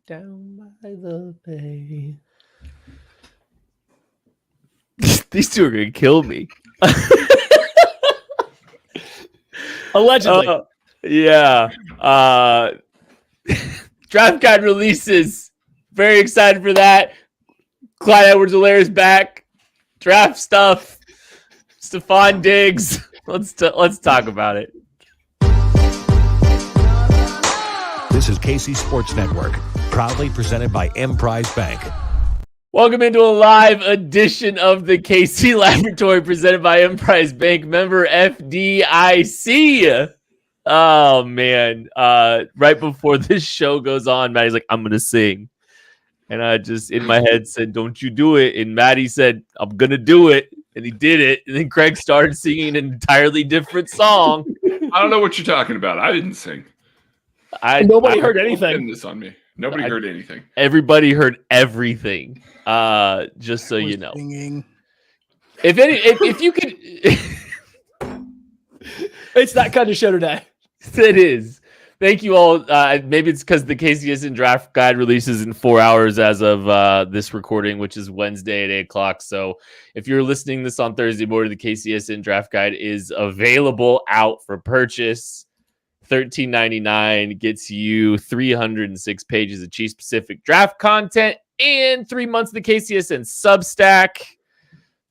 Down by the bay. These two are gonna kill me. Allegedly. Yeah. Draft guide releases. Very excited for that. Clyde Edwards-Helaire is back. Draft stuff. Stefon Diggs. Let's talk about it. This is KC Sports Network, proudly presented by Emprise Bank. Welcome into a live edition of the KC Laboratory presented by Emprise Bank, member FDIC. Oh, man. Right before this show goes on, Maddie's like, I'm going to sing. And I just, in my head, said, don't you do it. And Maddie said, I'm going to do it. And he did it. And then Craig started singing an entirely different song. I don't know what you're talking about. I didn't sing. Nobody heard anything. This on me. Nobody heard anything. Everybody heard everything. Just so you know. Singing. If you could, It's that kind of show today. it is. Thank you all. Maybe it's because the KCSN draft guide releases in 4 hours as of this recording, which is Wednesday at 8 o'clock. So if you're listening this on Thursday morning, the KCSN draft guide is available out for purchase. $13.99 gets you 306 pages of Chiefs-specific draft content and 3 months of the KCSN Substack.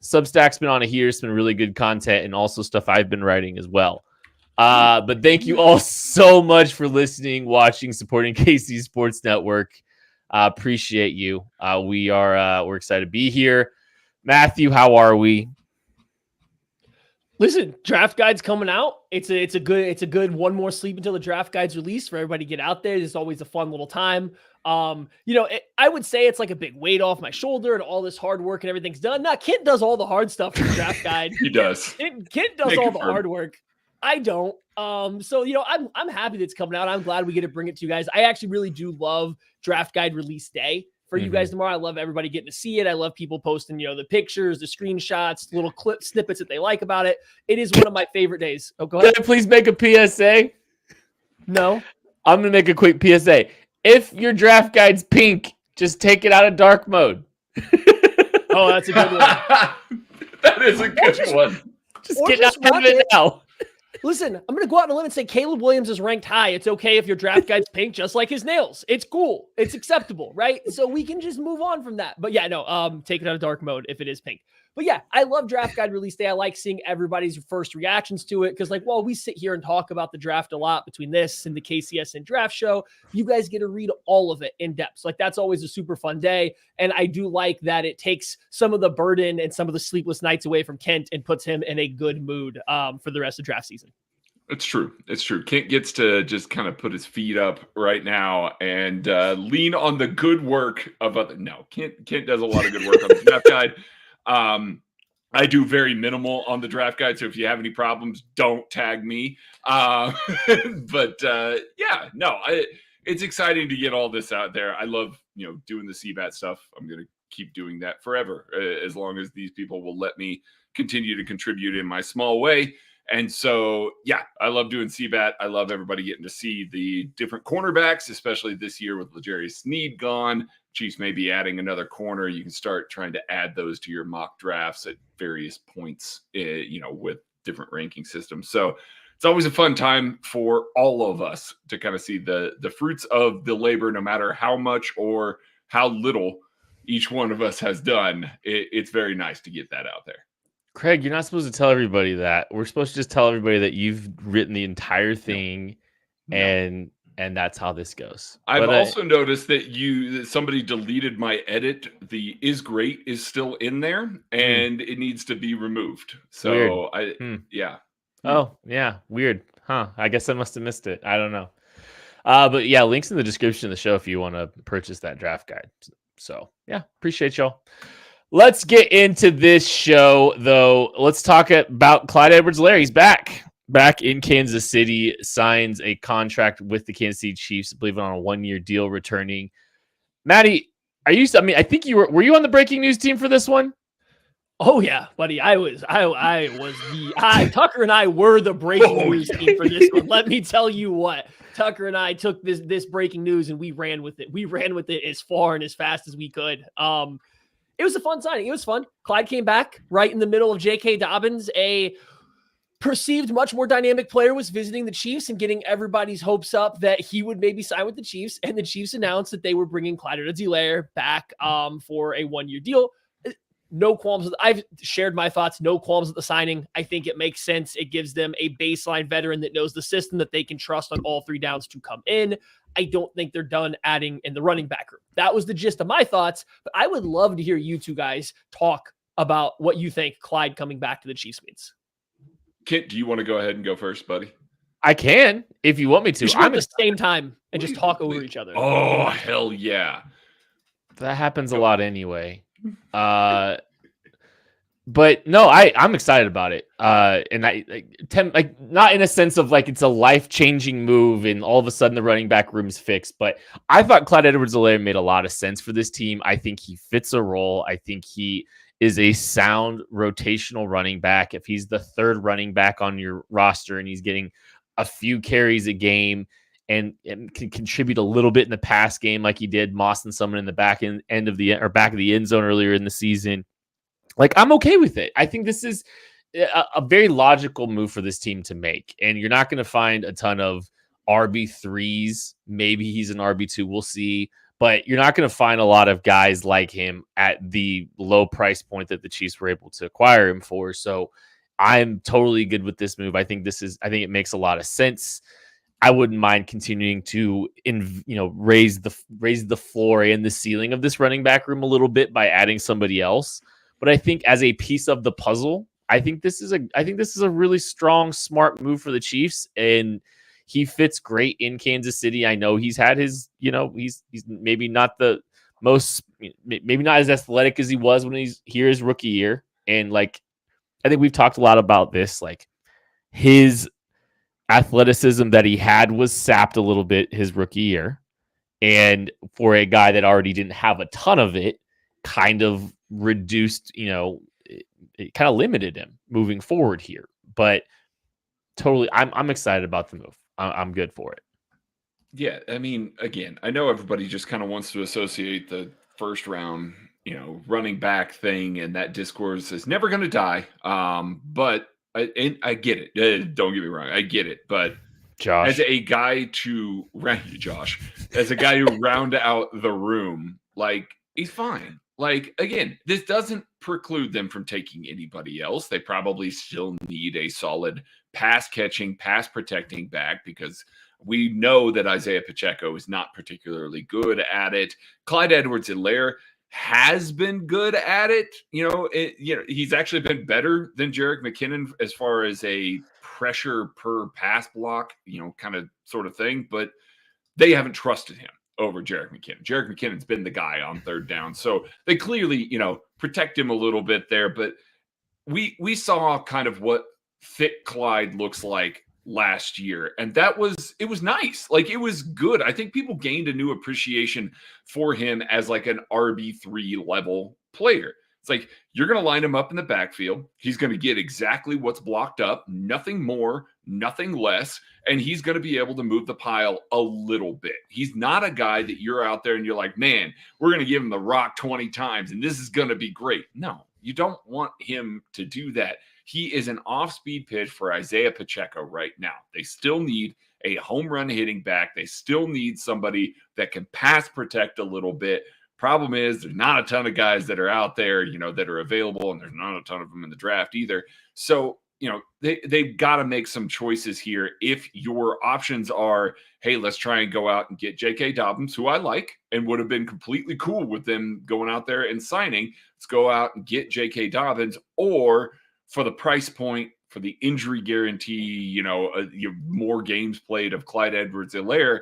Substack's been on a heater. It's been really good content and also stuff I've been writing as well. But thank you all so much for listening, watching, supporting KC Sports Network. Appreciate you. We're excited to be here. Matthew, how are we? Listen, draft guide's coming out. It's a good one more sleep until the draft guide's released for everybody to get out there. It's always a fun little time. I would say it's like a big weight off my shoulder and all this hard work and everything's done. Now, Kent does all the hard stuff for the draft guide. He does. Kent does all the hard work. I don't. I'm happy that it's coming out. I'm glad we get to bring it to you guys. I actually really do love draft guide release day for you guys tomorrow. I love everybody getting to see it. I love people posting, the pictures, the screenshots, little clip snippets that they like about it. It is one of my favorite days. Oh, go ahead. Can I please make a PSA? No. I'm going to make a quick PSA. If your draft guide's pink, just take it out of dark mode. Oh, that's a good one. That is a good one. Just get out of it now. Listen, I'm going to go out on a limb and say Caleb Williams is ranked high. It's okay if your draft guide's pink, just like his nails. It's cool. It's acceptable, right? So we can just move on from that. But yeah, no, take it out of dark mode if it is pink. But yeah, I love draft guide release day. I like seeing everybody's first reactions to it because, while we sit here and talk about the draft a lot between this and the KCSN draft show, you guys get to read all of it in depth. So, that's always a super fun day. And I do like that it takes some of the burden and some of the sleepless nights away from Kent and puts him in a good mood for the rest of draft season. It's true. It's true. Kent gets to just kind of put his feet up right now and lean on the good work of other. No, Kent does a lot of good work on the draft guide. I do very minimal on the draft guide, so if you have any problems, don't tag me. It's exciting to get all this out there. I love, doing the CBAT stuff. I'm going to keep doing that forever, as long as these people will let me continue to contribute in my small way. And so, yeah, I love doing CBAT. I love everybody getting to see the different cornerbacks, especially this year with L'Jarius Sneed gone. Chiefs may be adding another corner. You can start trying to add those to your mock drafts at various points, with different ranking systems. So it's always a fun time for all of us to kind of see the fruits of the labor, no matter how much or how little each one of us has done. It's very nice to get that out there. Craig, you're not supposed to tell everybody that. We're supposed to just tell everybody that you've written the entire thing, and that's how this goes. I've also noticed that somebody deleted my edit. The "is great" is still in there, and it needs to be removed. So yeah. Oh yeah, weird, huh? I guess I must have missed it. I don't know. But yeah, links in the description of the show if you want to purchase that draft guide. So yeah, appreciate y'all. Let's get into this show, though. Let's talk about Clyde Edwards-Helaire. He's back in Kansas City, signs a contract with the Kansas City Chiefs, I believe on a 1-year deal, returning. Maddie, I think were you on the breaking news team for this one? Oh yeah, buddy. Tucker and I were the breaking news team for this one. Let me tell you what. Tucker and I took this breaking news and we ran with it. We ran with it as far and as fast as we could. It was a fun signing. It was fun. Clyde came back right in the middle of J.K. Dobbins, a perceived much more dynamic player, was visiting the Chiefs and getting everybody's hopes up that he would maybe sign with the Chiefs. And the Chiefs announced that they were bringing Clyde Edwards-Helaire back for a 1-year deal. No qualms. I've shared my thoughts. No qualms at the signing. I think it makes sense. It gives them a baseline veteran that knows the system that they can trust on all 3 downs to come in. I don't think they're done adding in the running back room. That was the gist of my thoughts, but I would love to hear you two guys talk about what you think Clyde coming back to the Chiefs means. Kit, do you want to go ahead and go first, buddy? I can, if you want me to. We should at the same time and just talk over each other. Oh, hell yeah. That happens a lot anyway. But no, I'm excited about it. And not in a sense of like it's a life-changing move and all of a sudden the running back room's fixed, but I thought Clyde Edwards-Helaire made a lot of sense for this team. I think he fits a role. I think he is a sound rotational running back. If he's the 3rd running back on your roster and he's getting a few carries a game and can contribute a little bit in the pass game like he did Moss and someone in the back of the end zone earlier in the season. Like, I'm okay with it. I think this is a very logical move for this team to make. And you're not going to find a ton of RB3s. Maybe he's an RB2. We'll see. But you're not going to find a lot of guys like him at the low price point that the Chiefs were able to acquire him for. So I'm totally good with this move. I think it makes a lot of sense. I wouldn't mind continuing to raise the floor and the ceiling of this running back room a little bit by adding somebody else. But I think as a piece of the puzzle, I think this is a really strong, smart move for the Chiefs, and he fits great in Kansas City. I know he's had his, he's maybe not the most, maybe not as athletic as he was when he's here his rookie year. And like, I think we've talked a lot about this, like his athleticism that he had was sapped a little bit his rookie year. And for a guy that already didn't have a ton of it, kind of reduced, it kind of limited him moving forward here. But totally, I'm excited about the move. I'm good for it. Yeah, I mean, again, I know everybody just kind of wants to associate the first round, running back thing, and that discourse is never going to die. But I get it. Don't get me wrong, I get it. But Josh, as a guy to as a guy who round out the room, like he's fine. Like, again, this doesn't preclude them from taking anybody else. They probably still need a solid pass catching, pass protecting back because we know that Isaiah Pacheco is not particularly good at it. Clyde Edwards-Helaire has been good at it. He's actually been better than Jerick McKinnon as far as a pressure per pass block, kind of sort of thing, but they haven't trusted him over Jerick McKinnon. Jerick McKinnon's been the guy on 3rd down. So they clearly, protect him a little bit there, but we saw kind of what thick Clyde looks like last year. And it was nice. Like, it was good. I think people gained a new appreciation for him as like an RB3 level player. It's like, you're going to line him up in the backfield. He's going to get exactly what's blocked up, nothing more, nothing less. And he's going to be able to move the pile a little bit. He's not a guy that you're out there and you're like, man, we're going to give him the rock 20 times and this is going to be great. No, you don't want him to do that. He is an off-speed pitch for Isaiah Pacheco right now. They still need a home run hitting back. They still need somebody that can pass protect a little bit. Problem is, there's not a ton of guys that are out there, that are available, and there's not a ton of them in the draft either. So, they've got to make some choices here. If your options are, hey, let's try and go out and get J.K. Dobbins, who I like and would have been completely cool with them going out there and signing. Let's go out and get J.K. Dobbins, or for the price point, for the injury guarantee, more games played of Clyde Edwards-Helaire,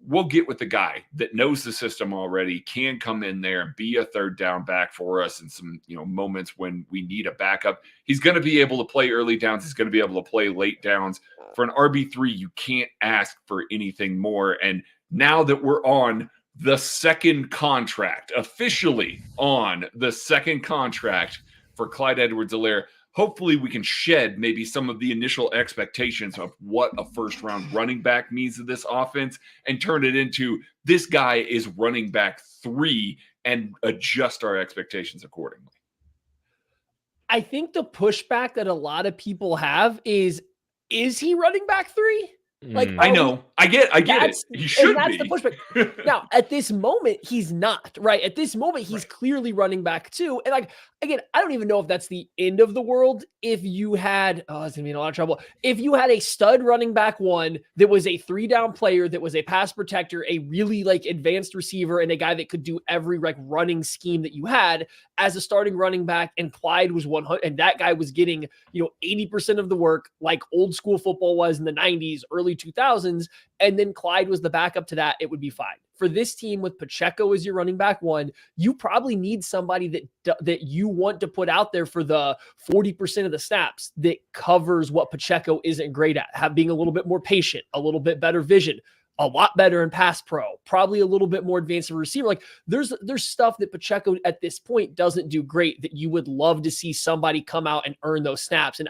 we'll get with the guy that knows the system already, can come in there and be a 3rd down back for us in some, moments when we need a backup. He's going to be able to play early downs. He's going to be able to play late downs. For an RB3, you can't ask for anything more. And now that we're on the 2nd contract, officially on the 2nd contract for Clyde Edwards-Helaire. Hopefully we can shed maybe some of the initial expectations of what a first-round running back means to this offense and turn it into this guy is running back 3 and adjust our expectations accordingly. I think the pushback that a lot of people have is he running back 3? Like, I know. I get it. He should and that's be. the pushback. Now, at this moment, he's not, right? At this moment, he's clearly running back 2. And like, again, I don't even know if that's the end of the world. If you had, it's going to be in a lot of trouble. If you had a stud running back 1 that was a 3-down player, that was a pass protector, a really like advanced receiver, and a guy that could do every like running scheme that you had as a starting running back, and Clyde was 100, and that guy was getting, 80% of the work like old school football was in the 90s, early 2000s, and then Clyde was the backup to that, it would be fine. For this team with Pacheco as your running back 1, you probably need somebody that you want to put out there for the 40% of the snaps that covers what Pacheco isn't great at, being a little bit more patient, a little bit better vision, a lot better in pass pro, probably a little bit more advanced of a receiver. Like there's stuff that Pacheco at this point doesn't do great that you would love to see somebody come out and earn those snaps. And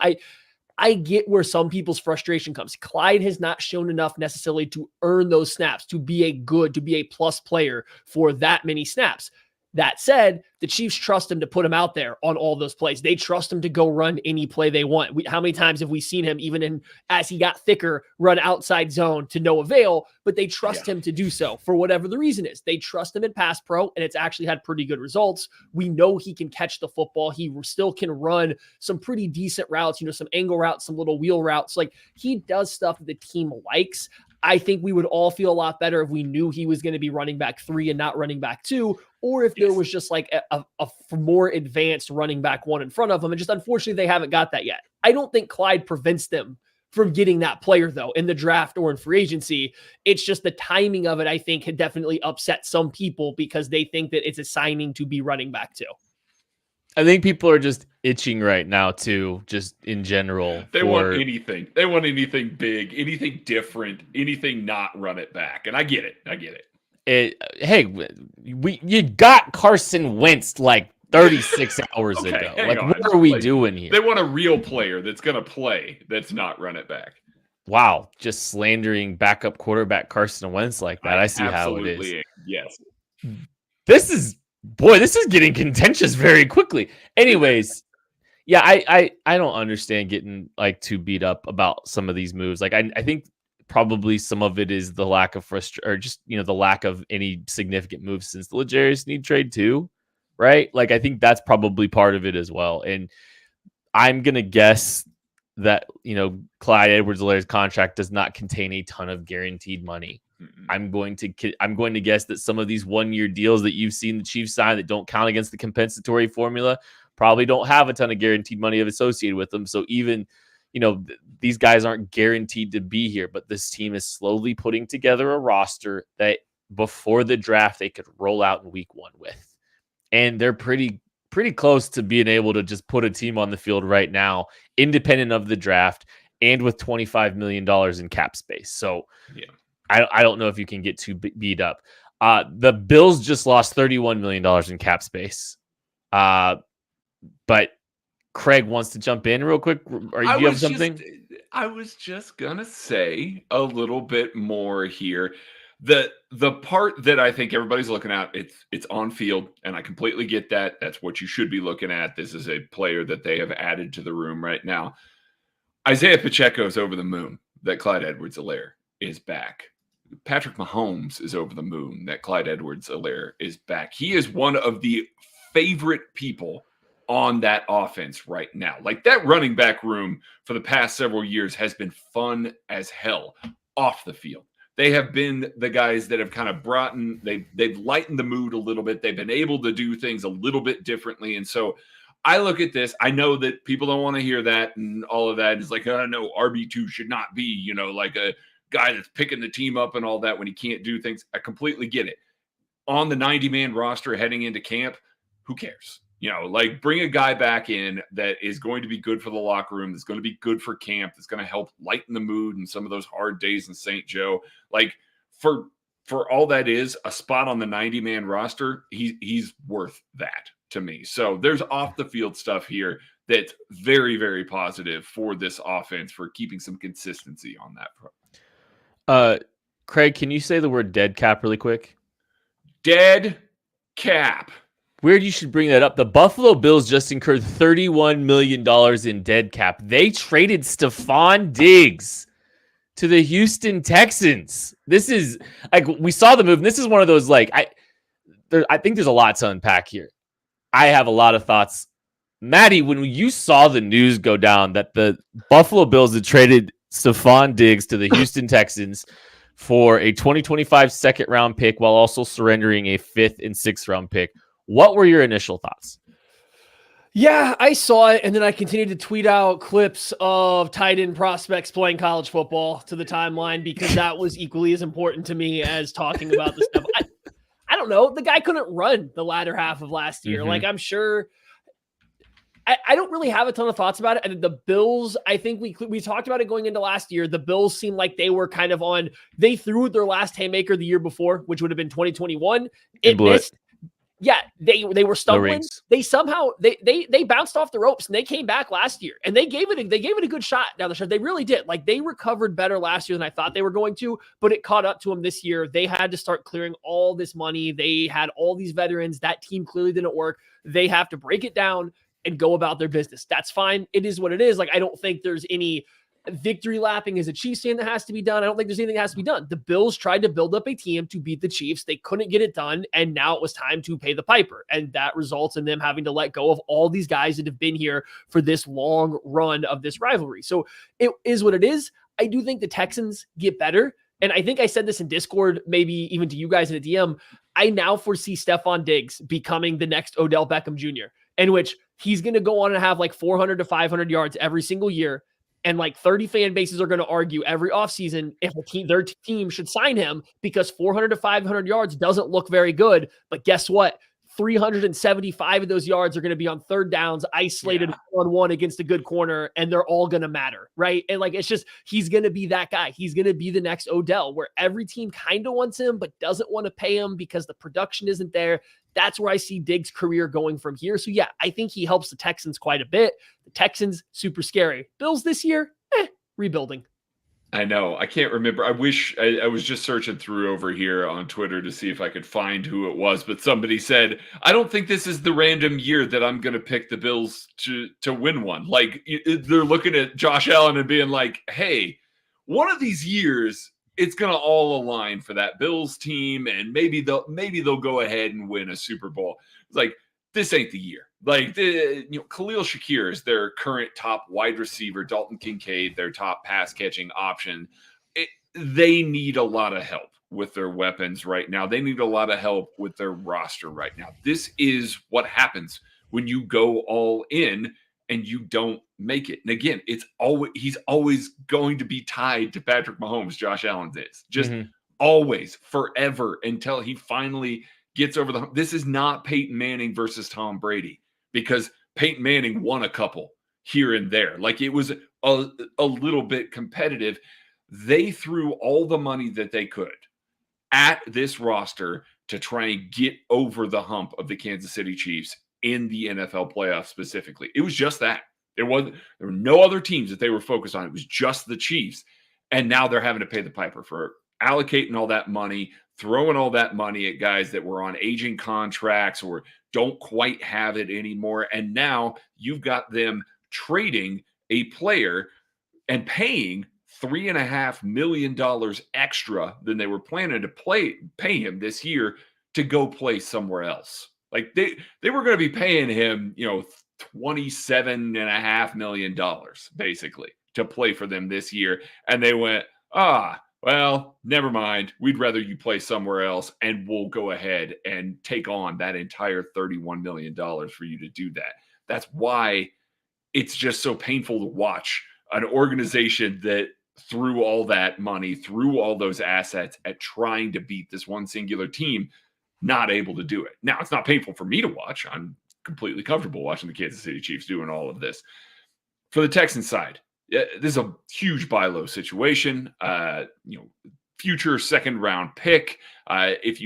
I get where some people's frustration comes. Clyde has not shown enough necessarily to earn those snaps, to be a plus player for that many snaps. That said, the Chiefs trust him to put him out there on all those plays. They trust him to go run any play they want. How many times have we seen him, even as he got thicker, run outside zone to no avail, but they trust him to do so for whatever the reason is. They trust him in pass pro, and it's actually had pretty good results. We know he can catch the football. He still can run some pretty decent routes, some angle routes, some little wheel routes. Like he does stuff that the team likes. I think we would all feel a lot better if we knew he was going to be running back 3 and not running back 2, or if there was just like a more advanced running back 1 in front of him. And just unfortunately, they haven't got that yet. I don't think Clyde prevents them from getting that player, though, in the draft or in free agency. It's just the timing of it, I think, had definitely upset some people because they think that it's a signing to be running back 2. I think people are just itching right now too, just in general. They want anything. They want anything big, anything different, anything not run it back. And I get it. Hey, you got Carson Wentz like 36 hours ago. Like, what are we doing here? They want a real player that's going to play, that's not run it back. Wow, just slandering backup quarterback Carson Wentz like that. I see how it is. Yes. This is getting contentious very quickly. Anyways, yeah, I don't understand getting like too beat up about some of these moves. Like I think probably some of it is the lack of frustration, or just the lack of any significant moves since the L'Jarius Sneed trade too, right? Like I think that's probably part of it as well. And I'm gonna guess that Clyde Edwards-Helaire's contract does not contain a ton of guaranteed money. I'm going to guess that some of these 1-year deals that you've seen the Chiefs sign that don't count against the compensatory formula probably don't have a ton of guaranteed money associated with them. So even, these guys aren't guaranteed to be here, but this team is slowly putting together a roster that before the draft they could roll out in week 1 with. And they're pretty close to being able to just put a team on the field right now, independent of the draft and with $25 million in cap space. So yeah. I don't know if you can get too beat up. The Bills just lost $31 million in cap space. But Craig wants to jump in real quick. Do you have something? I was just going to say a little bit more here. The part that I think everybody's looking at, it's on field, and I completely get that. That's what you should be looking at. This is a player that they have added to the room right now. Isaiah Pacheco is over the moon that Clyde Edwards-Helaire is back. Patrick Mahomes is over the moon that Clyde Edwards-Helaire is back. He is one of the favorite people on that offense right now. Like that running back room for the past several years has been fun as hell off the field. They have been the guys that have kind of they've lightened the mood a little bit. They've been able to do things a little bit differently. And so I look at this. I know that people don't want to hear that and all of that. It's like, no, RB2 should not be, like a guy that's picking the team up and all that when he can't do things. I completely get it. On the 90-man roster heading into camp, who cares? Bring a guy back in that is going to be good for the locker room, that's going to be good for camp, that's going to help lighten the mood in some of those hard days in St. Joe. Like for all that is, a spot on the 90-man roster, he's worth that to me. So there's off the field stuff here that's very, very positive for this offense for keeping some consistency on that front. Craig, can you say the word dead cap really quick? Dead cap. Weird you should bring that up. The Buffalo Bills just incurred $31 million in dead cap. They traded Stefon Diggs to the Houston Texans. This is like, we saw the move. And this is one of those, like, I think there's a lot to unpack here. I have a lot of thoughts. Maddie, when you saw the news go down that the Buffalo Bills had traded Stefon Diggs to the Houston Texans for a 2025 second round pick while also surrendering a 5th and 6th round pick, what were your initial thoughts? Yeah, I saw it, and then I continued to tweet out clips of tight end prospects playing college football to the timeline because that was equally as important to me as talking about the stuff. I don't know. The guy couldn't run the latter half of last year. Mm-hmm. Like, I'm sure I don't really have a ton of thoughts about it. And the Bills, I think we talked about it going into last year. The Bills seemed like they were kind of they threw their last haymaker the year before, which would have been 2021. It missed. Yeah, they were stumbling. They somehow they bounced off the ropes and they came back last year and they gave it a good shot down the stretch. They really did. Like, they recovered better last year than I thought they were going to, but it caught up to them this year. They had to start clearing all this money. They had all these veterans. That team clearly didn't work. They have to break it down and go about their business. That's fine. It is what it is. Like, I don't think there's any victory lapping as a Chiefs fan that has to be done. I don't think there's anything that has to be done. The Bills tried to build up a team to beat the Chiefs. They couldn't get it done, and now it was time to pay the piper. And that results in them having to let go of all these guys that have been here for this long run of this rivalry. So it is what it is. I do think the Texans get better. And I think I said this in Discord, maybe even to you guys in a DM. I now foresee Stefon Diggs becoming the next Odell Beckham Jr., in which he's going to go on and have like 400 to 500 yards every single year. And like 30 fan bases are going to argue every offseason if their team should sign him because 400 to 500 yards doesn't look very good. But guess what? 375 of those yards are going to be on third downs, isolated 1-on-1 against a good corner, and they're all going to matter, right? And like, it's just, he's going to be that guy. He's going to be the next Odell, where every team kind of wants him, but doesn't want to pay him because the production isn't there. That's where I see Diggs' career going from here. So yeah, I think he helps the Texans quite a bit. The Texans, super scary. Bills this year, rebuilding. I know. I can't remember. I wish I was just searching through over here on Twitter to see if I could find who it was, but somebody said, I don't think this is the random year that I'm going to pick the Bills to win one. Like, they're looking at Josh Allen and being like, hey, one of these years, it's going to all align for that Bills team, and maybe they'll go ahead and win a Super Bowl. It's like, this ain't the year. Like, Khalil Shakir is their current top wide receiver, Dalton Kincaid, their top pass catching option. They need a lot of help with their weapons right now. They need a lot of help with their roster right now. This is what happens when you go all in and you don't make it. And again, he's always going to be tied to Patrick Mahomes. Josh Allen is just always, forever, until he finally gets over the hump. This is not Peyton Manning versus Tom Brady, because Peyton Manning won a couple here and there. Like, it was a little bit competitive. They threw all the money that they could at this roster to try and get over the hump of the Kansas City Chiefs in the NFL playoffs specifically. It was just that. There were no other teams that they were focused on. It was just the Chiefs. And now they're having to pay the piper for allocating all that money, throwing all that money at guys that were on aging contracts or don't quite have it anymore. And now you've got them trading a player and paying $3.5 million extra than they were planning to pay him this year to go play somewhere else. Like, they were going to be paying him, $27.5 million basically to play for them this year. And they went, well, never mind. We'd rather you play somewhere else, and we'll go ahead and take on that entire $31 million for you to do that. That's why it's just so painful to watch an organization that threw all that money, threw all those assets at trying to beat this one singular team, not able to do it. Now, it's not painful for me to watch. I'm completely comfortable watching the Kansas City Chiefs doing all of this. For the Texans side, this is a huge buy low situation. future second round pick. If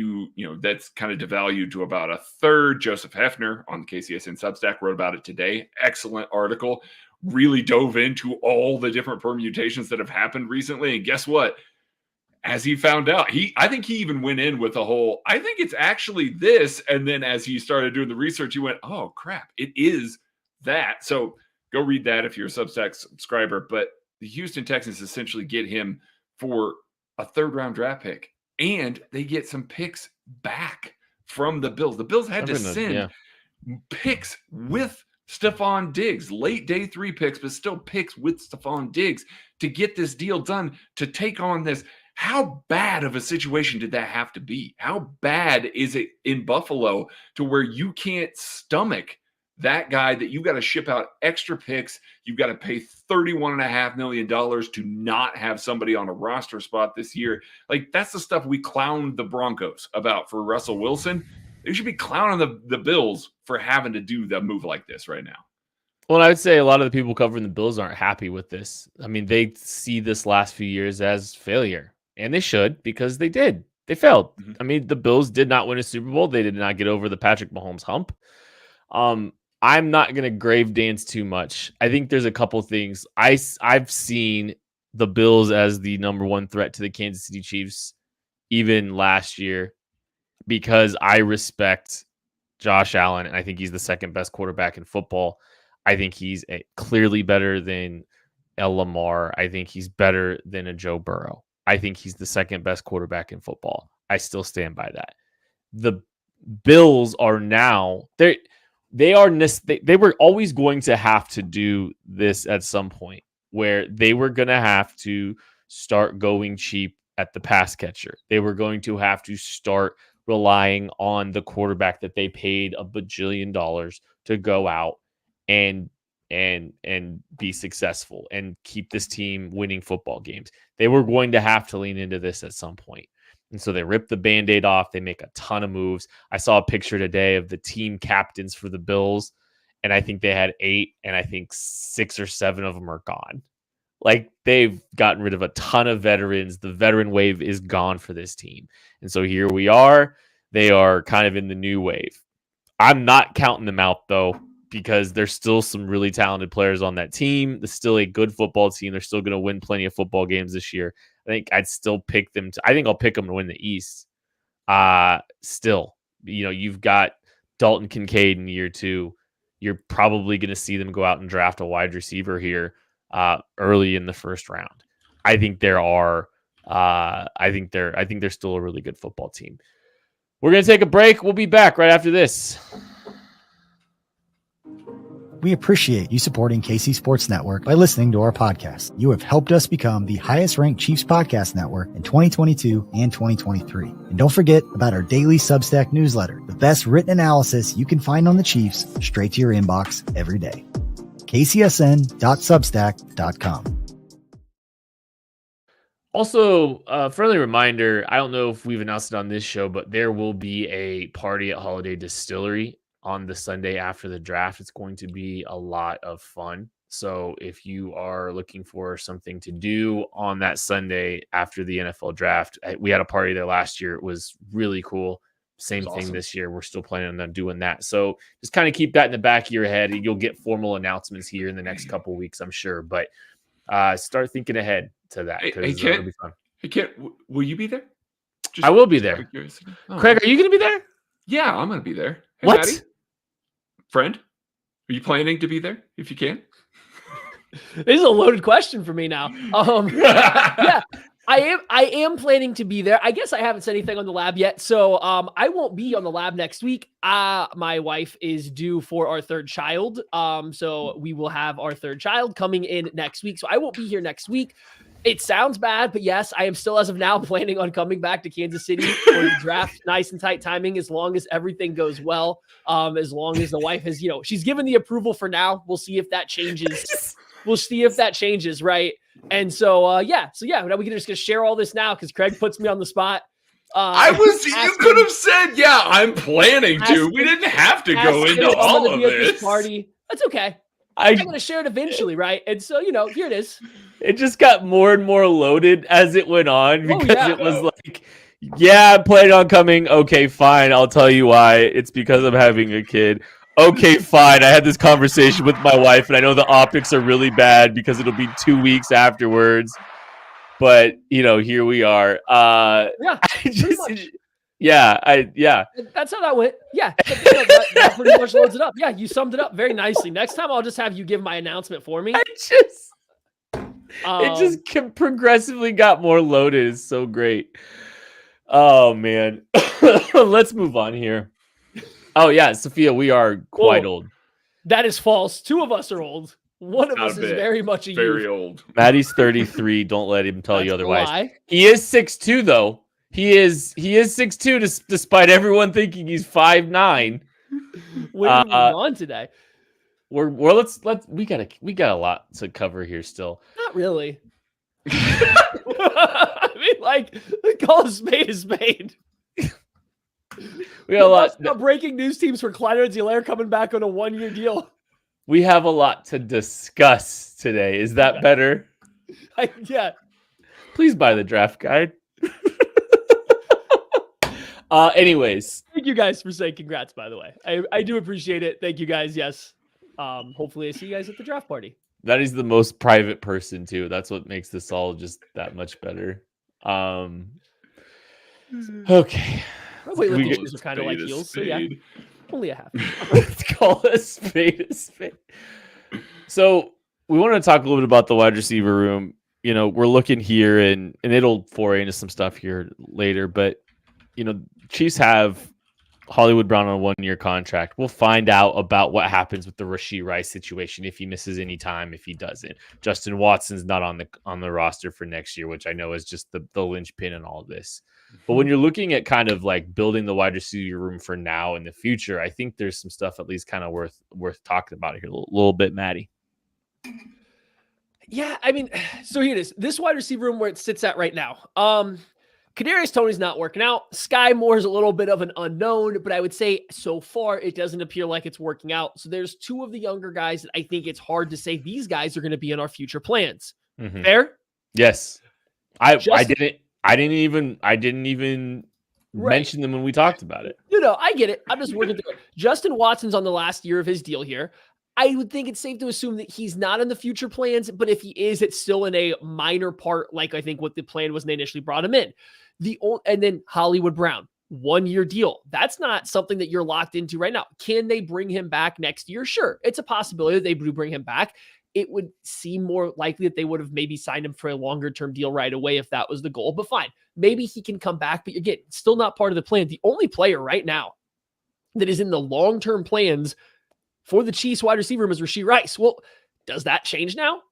that's kind of devalued to about a third. Joseph Hefner on the KCSN Substack wrote about it today. Excellent article. Really dove into all the different permutations that have happened recently. And guess what? As he found out, I think he even went in with a whole, I think it's actually this. And then as he started doing the research, he went, oh crap, it is that. So go read that if you're a Substack subscriber. But the Houston Texans essentially get him for a third round draft pick, and they get some picks back from the Bills. The Bills had to send picks with Stefon Diggs, late day 3 picks, but still picks with Stefon Diggs to get this deal done, to take on this. How bad of a situation did that have to be? How bad is it in Buffalo to where you can't stomach that guy, that you got to ship out extra picks? You've got to pay $31.5 million to not have somebody on a roster spot this year. Like, that's the stuff we clowned the Broncos about for Russell Wilson. They should be clowning the Bills for having to do the move like this right now. Well, I would say a lot of the people covering the Bills aren't happy with this. I mean, they see this last few years as failure. And they should, because they did. They failed. Mm-hmm. I mean, the Bills did not win a Super Bowl. They did not get over the Patrick Mahomes hump. I'm not going to grave dance too much. I think there's a couple things. I've seen the Bills as the number one threat to the Kansas City Chiefs even last year, because I respect Josh Allen, and I think he's the second best quarterback in football. I think he's clearly better than a Lamar. I think he's better than a Joe Burrow. I think he's the second best quarterback in football. I still stand by that. The Bills are now, they were always going to have to do this at some point, where they were going to have to start going cheap at the pass catcher. They were going to have to start relying on the quarterback that they paid $1 bajillion to go out and be successful and keep this team winning football games. They were going to have to lean into this at some point. And so they ripped the Band-Aid off. They make a ton of moves. I saw a picture today of the team captains for the Bills, and I think they had 8, and I think 6 or 7 of them are gone. Like, they've gotten rid of a ton of veterans. The veteran wave is gone for this team. And so here we are. They are kind of in the new wave. I'm not counting them out, though, because there's still some really talented players on that team. There's still a good football team. They're still going to win plenty of football games this year. I think I'd still pick them I think I'll pick them to win the East. Still, you've got Dalton Kincaid in year 2. You're probably going to see them go out and draft a wide receiver here early in the first round. I think they're still a really good football team. We're going to take a break. We'll be back right after this. We appreciate you supporting KC Sports Network by listening to our podcast. You have helped us become the highest-ranked Chiefs podcast network in 2022 and 2023. And don't forget about our daily Substack newsletter, the best written analysis you can find on the Chiefs straight to your inbox every day. kcsn.substack.com. Also, a friendly reminder, I don't know if we've announced it on this show, but there will be a party at Holiday Distillery on the Sunday after the draft. It's going to be a lot of fun. So if you are looking for something to do on that Sunday after the NFL draft, we had a party there last year. It was really cool. Same thing awesome. This year. We're still planning on doing that. So just kind of keep that in the back of your head. You'll get formal announcements here in the next couple of weeks, I'm sure. But start thinking ahead to that, because it'll be fun. Hey, Kent, will you be there? I will be there. Craig, are you going to be there? Yeah, I'm going to be there. Hey, what? Maddie? Friend, are you planning to be there if you can? This is a loaded question for me now. Yeah, I am planning to be there. I guess I haven't said anything on the lab yet, so I won't be on the lab next week. My wife is due for our 3rd child, so we will have our 3rd child coming in next week. So I won't be here next week. It sounds bad, but yes, I am still, as of now, planning on coming back to Kansas City for the draft. Nice and tight timing, as long as everything goes well. As long as the wife has, she's given the approval for now. We'll see if that changes. Right? And so, now we can just share all this now, because Craig puts me on the spot. You could have said, yeah, I'm planning to. We didn't have to go into all of this. Party. That's okay. I'm going to share it eventually, right? And so, here it is. It just got more and more loaded as it went on because yeah. it was like, yeah, I planning on coming. Okay, fine. I'll tell you why. It's because I'm having a kid. Okay, fine. I had this conversation with my wife, and I know the optics are really bad because it'll be 2 weeks afterwards. But here we are. Yeah, yeah. That's how that went. Yeah, that pretty much loads it up. Yeah, you summed it up very nicely. Next time, I'll just have you give my announcement for me. It just progressively got more loaded. It's so great. Oh man, let's move on here. Oh yeah, Sophia, we are quite old. That is false. 2 of us are old. One of us is very much a very youth. old. Maddie's 33. Don't let him tell you otherwise. Lie. He is 6'2", though. He is 6'2", despite everyone thinking he's 5'9". We're on today. We got a lot to cover here still. Not really. I mean, call a spade a spade. We got a lot. About breaking news teams for Clyde Edwards-Helaire coming back on a 1-year deal. We have a lot to discuss today. Is that better? Yeah. Please buy the draft guide. Anyways. Thank you guys for saying congrats, by the way. I do appreciate it. Thank you guys. Yes. Hopefully I see you guys at the draft party. That is the most private person too. That's what makes this all just that much better. Okay. Weightlifting shoes are kind of like heels. So yeah. Only a half. Let's call a spade a spade. So we want to talk a little bit about the wide receiver room. We're looking here and it'll foray into some stuff here later, but Chiefs have Hollywood Brown on a 1-year contract. We'll find out about what happens with the Rashee Rice situation, if he misses any time, if he doesn't. Justin Watson's not on the roster for next year, which I know is just the linchpin in all of this. But when you're looking at kind of like building the wide receiver room for now and the future, I think there's some stuff at least kind of worth talking about here a little bit, Maddie. Yeah, I mean, so here it is. This wide receiver room where it sits at right now. Kadarius Toney's not working out. Sky Moore is a little bit of an unknown, but I would say so far it doesn't appear like it's working out. So there's 2 of the younger guys that I think it's hard to say these guys are going to be in our future plans. Mm-hmm. Fair? Yes. I didn't even mention them when we talked about it. I get it. I'm just working through it. Justin Watson's on the last year of his deal here. I would think it's safe to assume that he's not in the future plans, but if he is, it's still in a minor part, like I think what the plan was when they initially brought him in. And then Hollywood Brown, 1-year deal. That's not something that you're locked into right now. Can they bring him back next year? Sure. It's a possibility that they do bring him back. It would seem more likely that they would have maybe signed him for a longer term deal right away if that was the goal, but fine. Maybe he can come back, but again, still not part of the plan. The only player right now that is in the long-term plans for the Chiefs wide receiver room is Rashee Rice. Well, does that change now?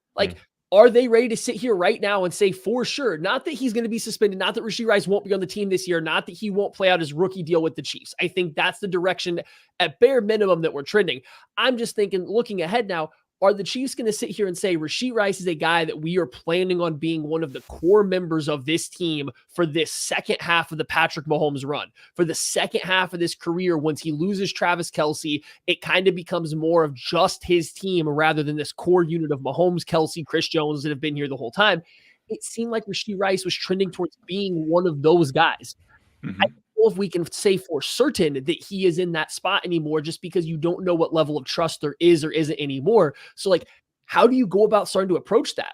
Are they ready to sit here right now and say for sure, not that he's going to be suspended, not that Rashee Rice won't be on the team this year, not that he won't play out his rookie deal with the Chiefs? I think that's the direction at bare minimum that we're trending. I'm just thinking, looking ahead now, are the Chiefs going to sit here and say Rashee Rice is a guy that we are planning on being one of the core members of this team for this second half of the Patrick Mahomes run, for the second half of this career? Once he loses Travis Kelce, it kind of becomes more of just his team rather than this core unit of Mahomes, Kelce, Chris Jones that have been here the whole time. It seemed like Rashee Rice was trending towards being one of those guys. Mm-hmm. I don't know if we can say for certain that he is in that spot anymore, just because you don't know what level of trust there is or isn't anymore. So how do you go about starting to approach that?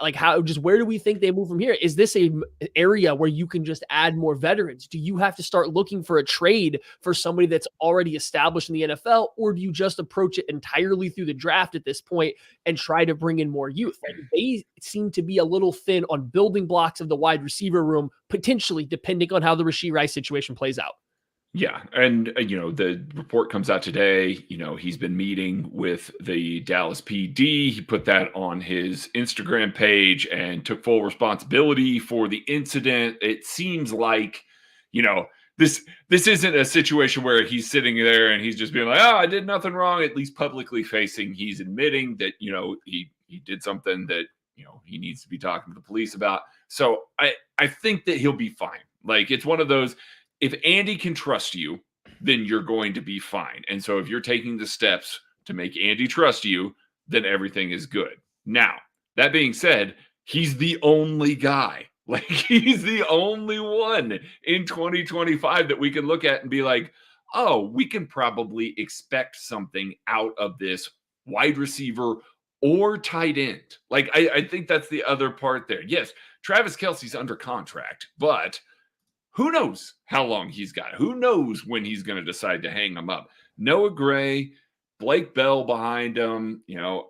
Where do we think they move from here? Is this a area where you can just add more veterans? Do you have to start looking for a trade for somebody that's already established in the NFL? Or do you just approach it entirely through the draft at this point and try to bring in more youth? They seem to be a little thin on building blocks of the wide receiver room, potentially, depending on how the Rashee Rice situation plays out. Yeah. And, the report comes out today, he's been meeting with the Dallas PD. He put that on his Instagram page and took full responsibility for the incident. It seems like, this isn't a situation where he's sitting there and he's just being like, I did nothing wrong. At least publicly facing, he's admitting that, he did something that, he needs to be talking to the police about. So I think that he'll be fine. It's one of those, if Andy can trust you, then you're going to be fine. And so if you're taking the steps to make Andy trust you, then everything is good. Now, that being said, he's the only guy. Like, he's the only one in 2025 that we can look at and be like, oh, we can probably expect something out of this wide receiver or tight end. Like, I think that's the other part there. Yes, Travis Kelce's under contract, but who knows how long he's got? Who knows when he's going to decide to hang him up? Noah Gray, Blake Bell behind him,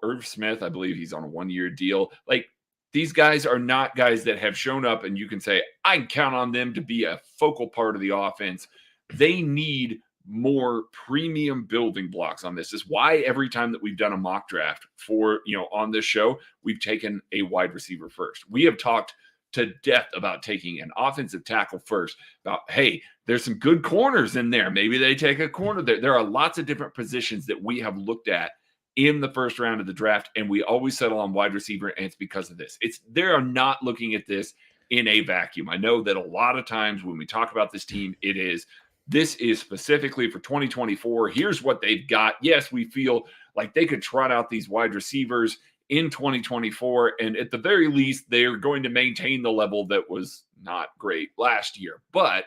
Irv Smith, I believe he's on a 1-year deal. Like, these guys are not guys that have shown up and you can say, I can count on them to be a focal part of the offense. They need more premium building blocks on this. This is why every time that we've done a mock draft for, on this show, we've taken a wide receiver first. We have talked to death about taking an offensive tackle first, about, hey, there's some good corners in there. Maybe they take a corner there. There are lots of different positions that we have looked at in the first round of the draft, and we always settle on wide receiver, and it's because of this. They are not looking at this in a vacuum. I know that a lot of times when we talk about this team, this is specifically for 2024. Here's what they've got. Yes, we feel like they could trot out these wide receivers in 2024, and at the very least, they're going to maintain the level that was not great last year. But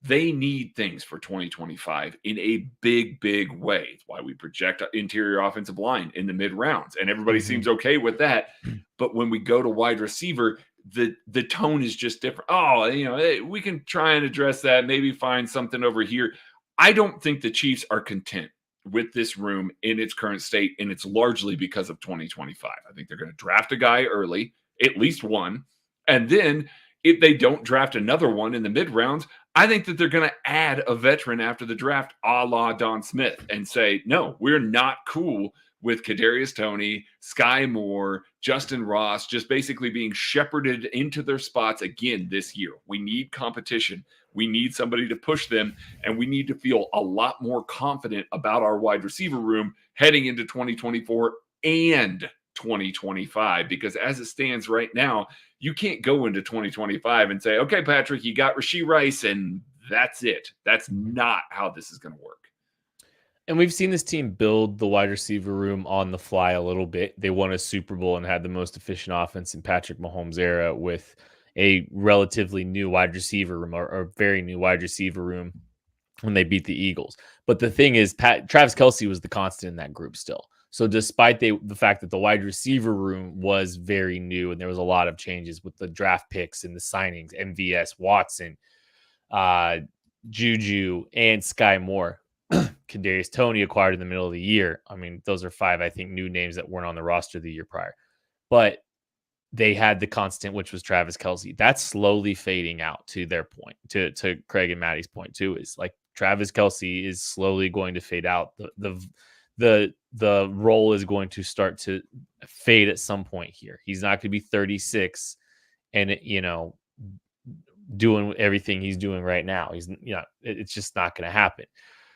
they need things for 2025 in a big, big way. It's why we project interior offensive line in the mid rounds, and everybody seems okay with that. But when we go to wide receiver, the tone is just different. Oh, we can try and address that, maybe find something over here. I don't think the Chiefs are content with this room in its current state, and it's largely because of 2025. I think they're going to draft a guy early, at least one, and then if they don't draft another one in the mid rounds, I think that they're going to add a veteran after the draft, a la Don Smith, and say, no, we're not cool with Kadarius Toney, Sky Moore, Justin Ross, just basically being shepherded into their spots again this year. We need competition. We need somebody to push them, and we need to feel a lot more confident about our wide receiver room heading into 2024 and 2025, because as it stands right now, you can't go into 2025 and say, okay, Patrick, you got Rashee Rice, and that's it. That's not how this is going to work. And we've seen this team build the wide receiver room on the fly a little bit. They won a Super Bowl and had the most efficient offense in Patrick Mahomes' era with a relatively new wide receiver room or very new wide receiver room when they beat the Eagles. But the thing is, Travis Kelce was the constant in that group still. So despite the fact that the wide receiver room was very new and there was a lot of changes with the draft picks and the signings, MVS, Watson, Juju, and Sky Moore, Kadarius Toney acquired in the middle of the year. I mean, those are 5, I think, new names that weren't on the roster the year prior. But they had the constant, which was Travis Kelce. That's slowly fading out, to their point, to Craig and Maddie's point too, is like Travis Kelce is slowly going to fade out. The role is going to start to fade at some point here. He's not going to be 36 and, doing everything he's doing right now. It's just not going to happen.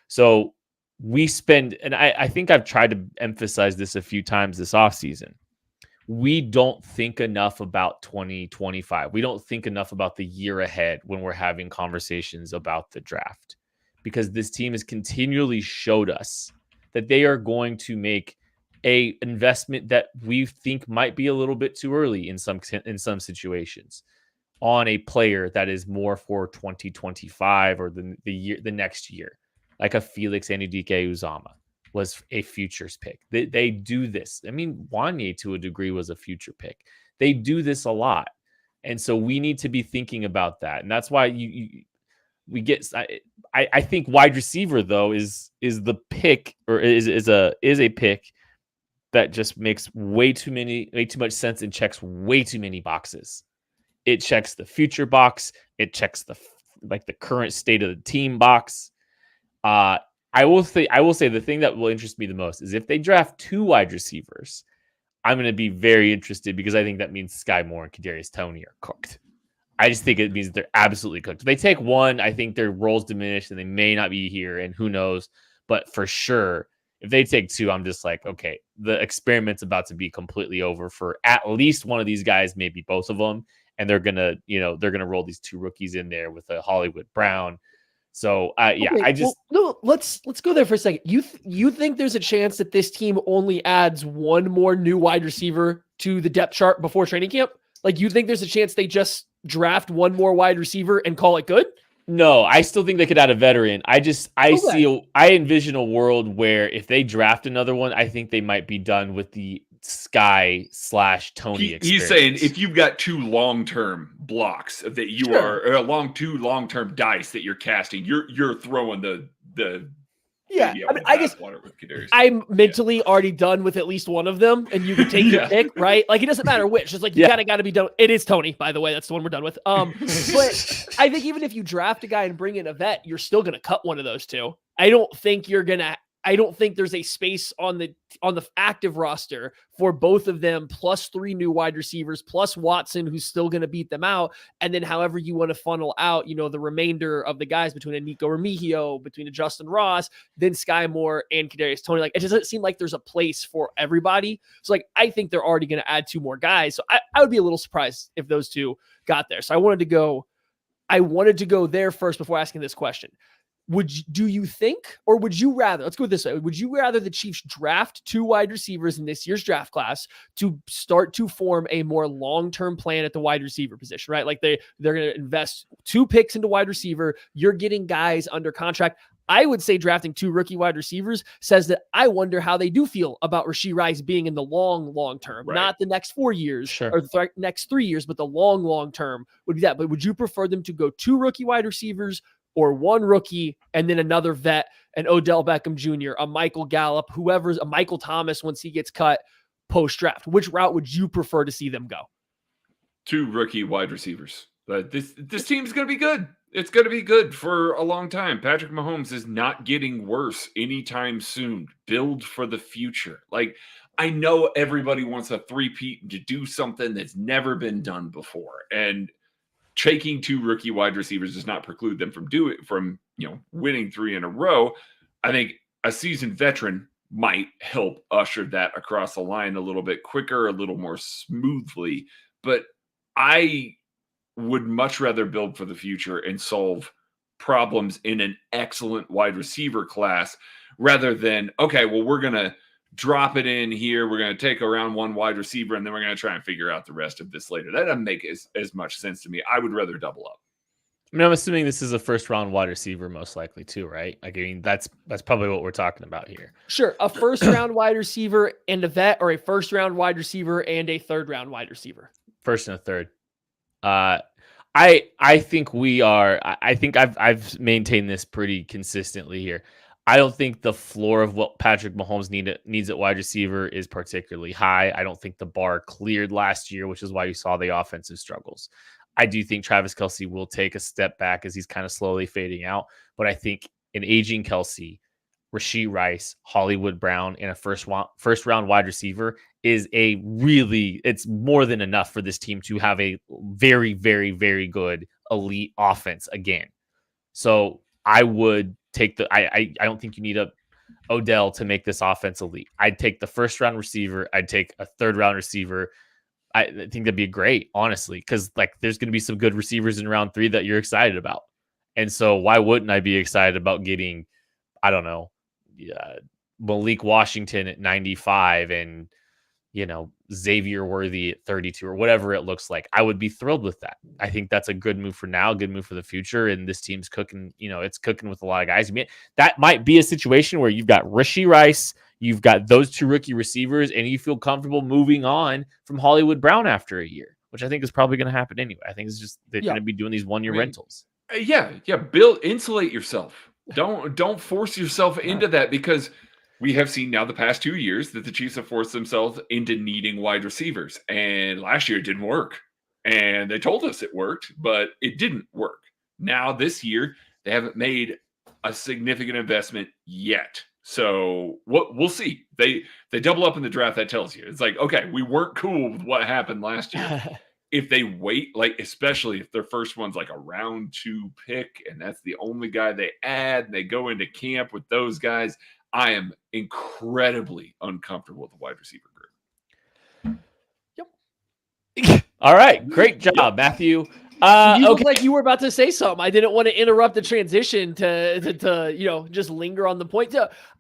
So we spend, and I think I've tried to emphasize this a few times this offseason. We don't think enough about 2025. We don't think enough about the year ahead when we're having conversations about the draft, because this team has continually showed us that they are going to make a investment that we think might be a little bit too early in some situations on a player that is more for 2025 or the next year, like a Felix Anudike-Uzomah was a futures pick. They do this. I mean, Wanye to a degree was a future pick. They do this a lot. And so we need to be thinking about that. And that's why we get, I think wide receiver though is the pick, or is a pick that just makes way too much sense and checks way too many boxes. It checks the future box. It checks the current state of the team box. I will say the thing that will interest me the most is if they draft 2 wide receivers, I'm going to be very interested, because I think that means Sky Moore and Kadarius Toney are cooked. I just think it means they're absolutely cooked. If they take 1, I think their roles diminish and they may not be here, and who knows. But for sure, if they take 2, I'm just like, okay, the experiment's about to be completely over for at least one of these guys, maybe both of them. And they're going to roll these 2 rookies in there with a Hollywood Brown, So yeah, Okay, I just no. Let's go there for a second. You think there's a chance that this team only adds one more new wide receiver to the depth chart before training camp? Like, you think there's a chance they just draft one more wide receiver and call it good? no, I still think they could add a veteran. I envision a world where if they draft another one, I think they might be done with the Sky/Tony experience. He's saying if you've got two long-term blocks that you are two long-term dice that you're casting, you're throwing the yeah. I mean, I guess I'm mentally already done with at least one of them, and you can take your pick, right? Like, it doesn't matter which. It's like you kind of got to be done. It is Tony, by the way. That's the one we're done with. But I think even if you draft a guy and bring in a vet, you're still going to cut one of those two. I don't think there's a space on the active roster for both of them, plus 3 new wide receivers, plus Watson, who's still going to beat them out. And then however you want to funnel out, the remainder of the guys between a Nico Remigio, between a Justin Ross, then Sky Moore and Kadarius Toney. Like, it doesn't seem like there's a place for everybody. So like, I think they're already going to add 2 more guys. So I would be a little surprised if those 2 got there. So I wanted to go there first before asking this question. Do you think, or would you rather, let's go this way. Would you rather the Chiefs draft 2 wide receivers in this year's draft class to start to form a more long-term plan at the wide receiver position, right? Like they're going to invest 2 picks into wide receiver. You're getting guys under contract. I would say drafting 2 rookie wide receivers says that I wonder how they do feel about Rashee Rice being in the long term, not the next 4 years or the next 3 years, but the long term would be that. But would you prefer them to go 2 rookie wide receivers or 1 rookie and then another vet, an Odell Beckham Jr., a Michael Gallup, a Michael Thomas once he gets cut post-draft? Which route would you prefer to see them go? 2 rookie wide receivers. This team's going to be good. It's going to be good for a long time. Patrick Mahomes is not getting worse anytime soon. Build for the future. Like, I know everybody wants a three-peat to do something that's never been done before. And taking 2 rookie wide receivers does not preclude them from winning 3 in a row. I think a seasoned veteran might help usher that across the line a little bit quicker, a little more smoothly. But I would much rather build for the future and solve problems in an excellent wide receiver class rather than, okay, well, we're going to drop it in here. We're going to take around 1 wide receiver, and then we're going to try and figure out the rest of this later. That doesn't make as much sense to me. I would rather double up. I mean, I'm assuming this is a first-round wide receiver most likely too, right? Like, I mean, that's probably what we're talking about here. Sure. A first-round wide receiver and a vet, or a first-round wide receiver and a third-round wide receiver? First and a third. I think we are. I think I've maintained this pretty consistently here. I don't think the floor of what Patrick Mahomes needs at wide receiver is particularly high. I don't think the bar cleared last year, which is why you saw the offensive struggles. I do think Travis Kelce will take a step back as he's kind of slowly fading out. But I think an aging Kelce, Rashee Rice, Hollywood Brown, and a first round wide receiver is it's more than enough for this team to have a very, very, very good elite offense again. So I would take I don't think you need a Odell to make this offense elite. I'd take the first round receiver. I'd take a third round receiver. I think that'd be great, honestly, because like there's going to be some good receivers in round 3 that you're excited about. And so why wouldn't I be excited about getting, I don't know, Malik Washington at 95 and, Xavier Worthy at 32 or whatever it looks like. I would be thrilled with that. I think that's a good move for now, good move for the future. And this team's cooking, it's cooking with a lot of guys. I mean, that might be a situation where you've got Rashee Rice, you've got those 2 rookie receivers, and you feel comfortable moving on from Hollywood Brown after a year, which I think is probably going to happen anyway. I think it's just they're going to be doing these 1-year rentals. Insulate yourself. Don't force yourself into that, because we have seen now the past 2 years that the Chiefs have forced themselves into needing wide receivers. And last year it didn't work. And they told us it worked, but it didn't work. Now this year, they haven't made a significant investment yet. So we'll see. They double up in the draft. That tells you. It's like, okay, we weren't cool with what happened last year. If they wait, like especially if their first one's like a round 2 pick, and that's the only guy they add, and they go into camp with those guys, I am incredibly uncomfortable with the wide receiver group. All right. Great job, Matthew. You look Okay. like you were about to say something. I didn't want to interrupt the transition to just linger on the point.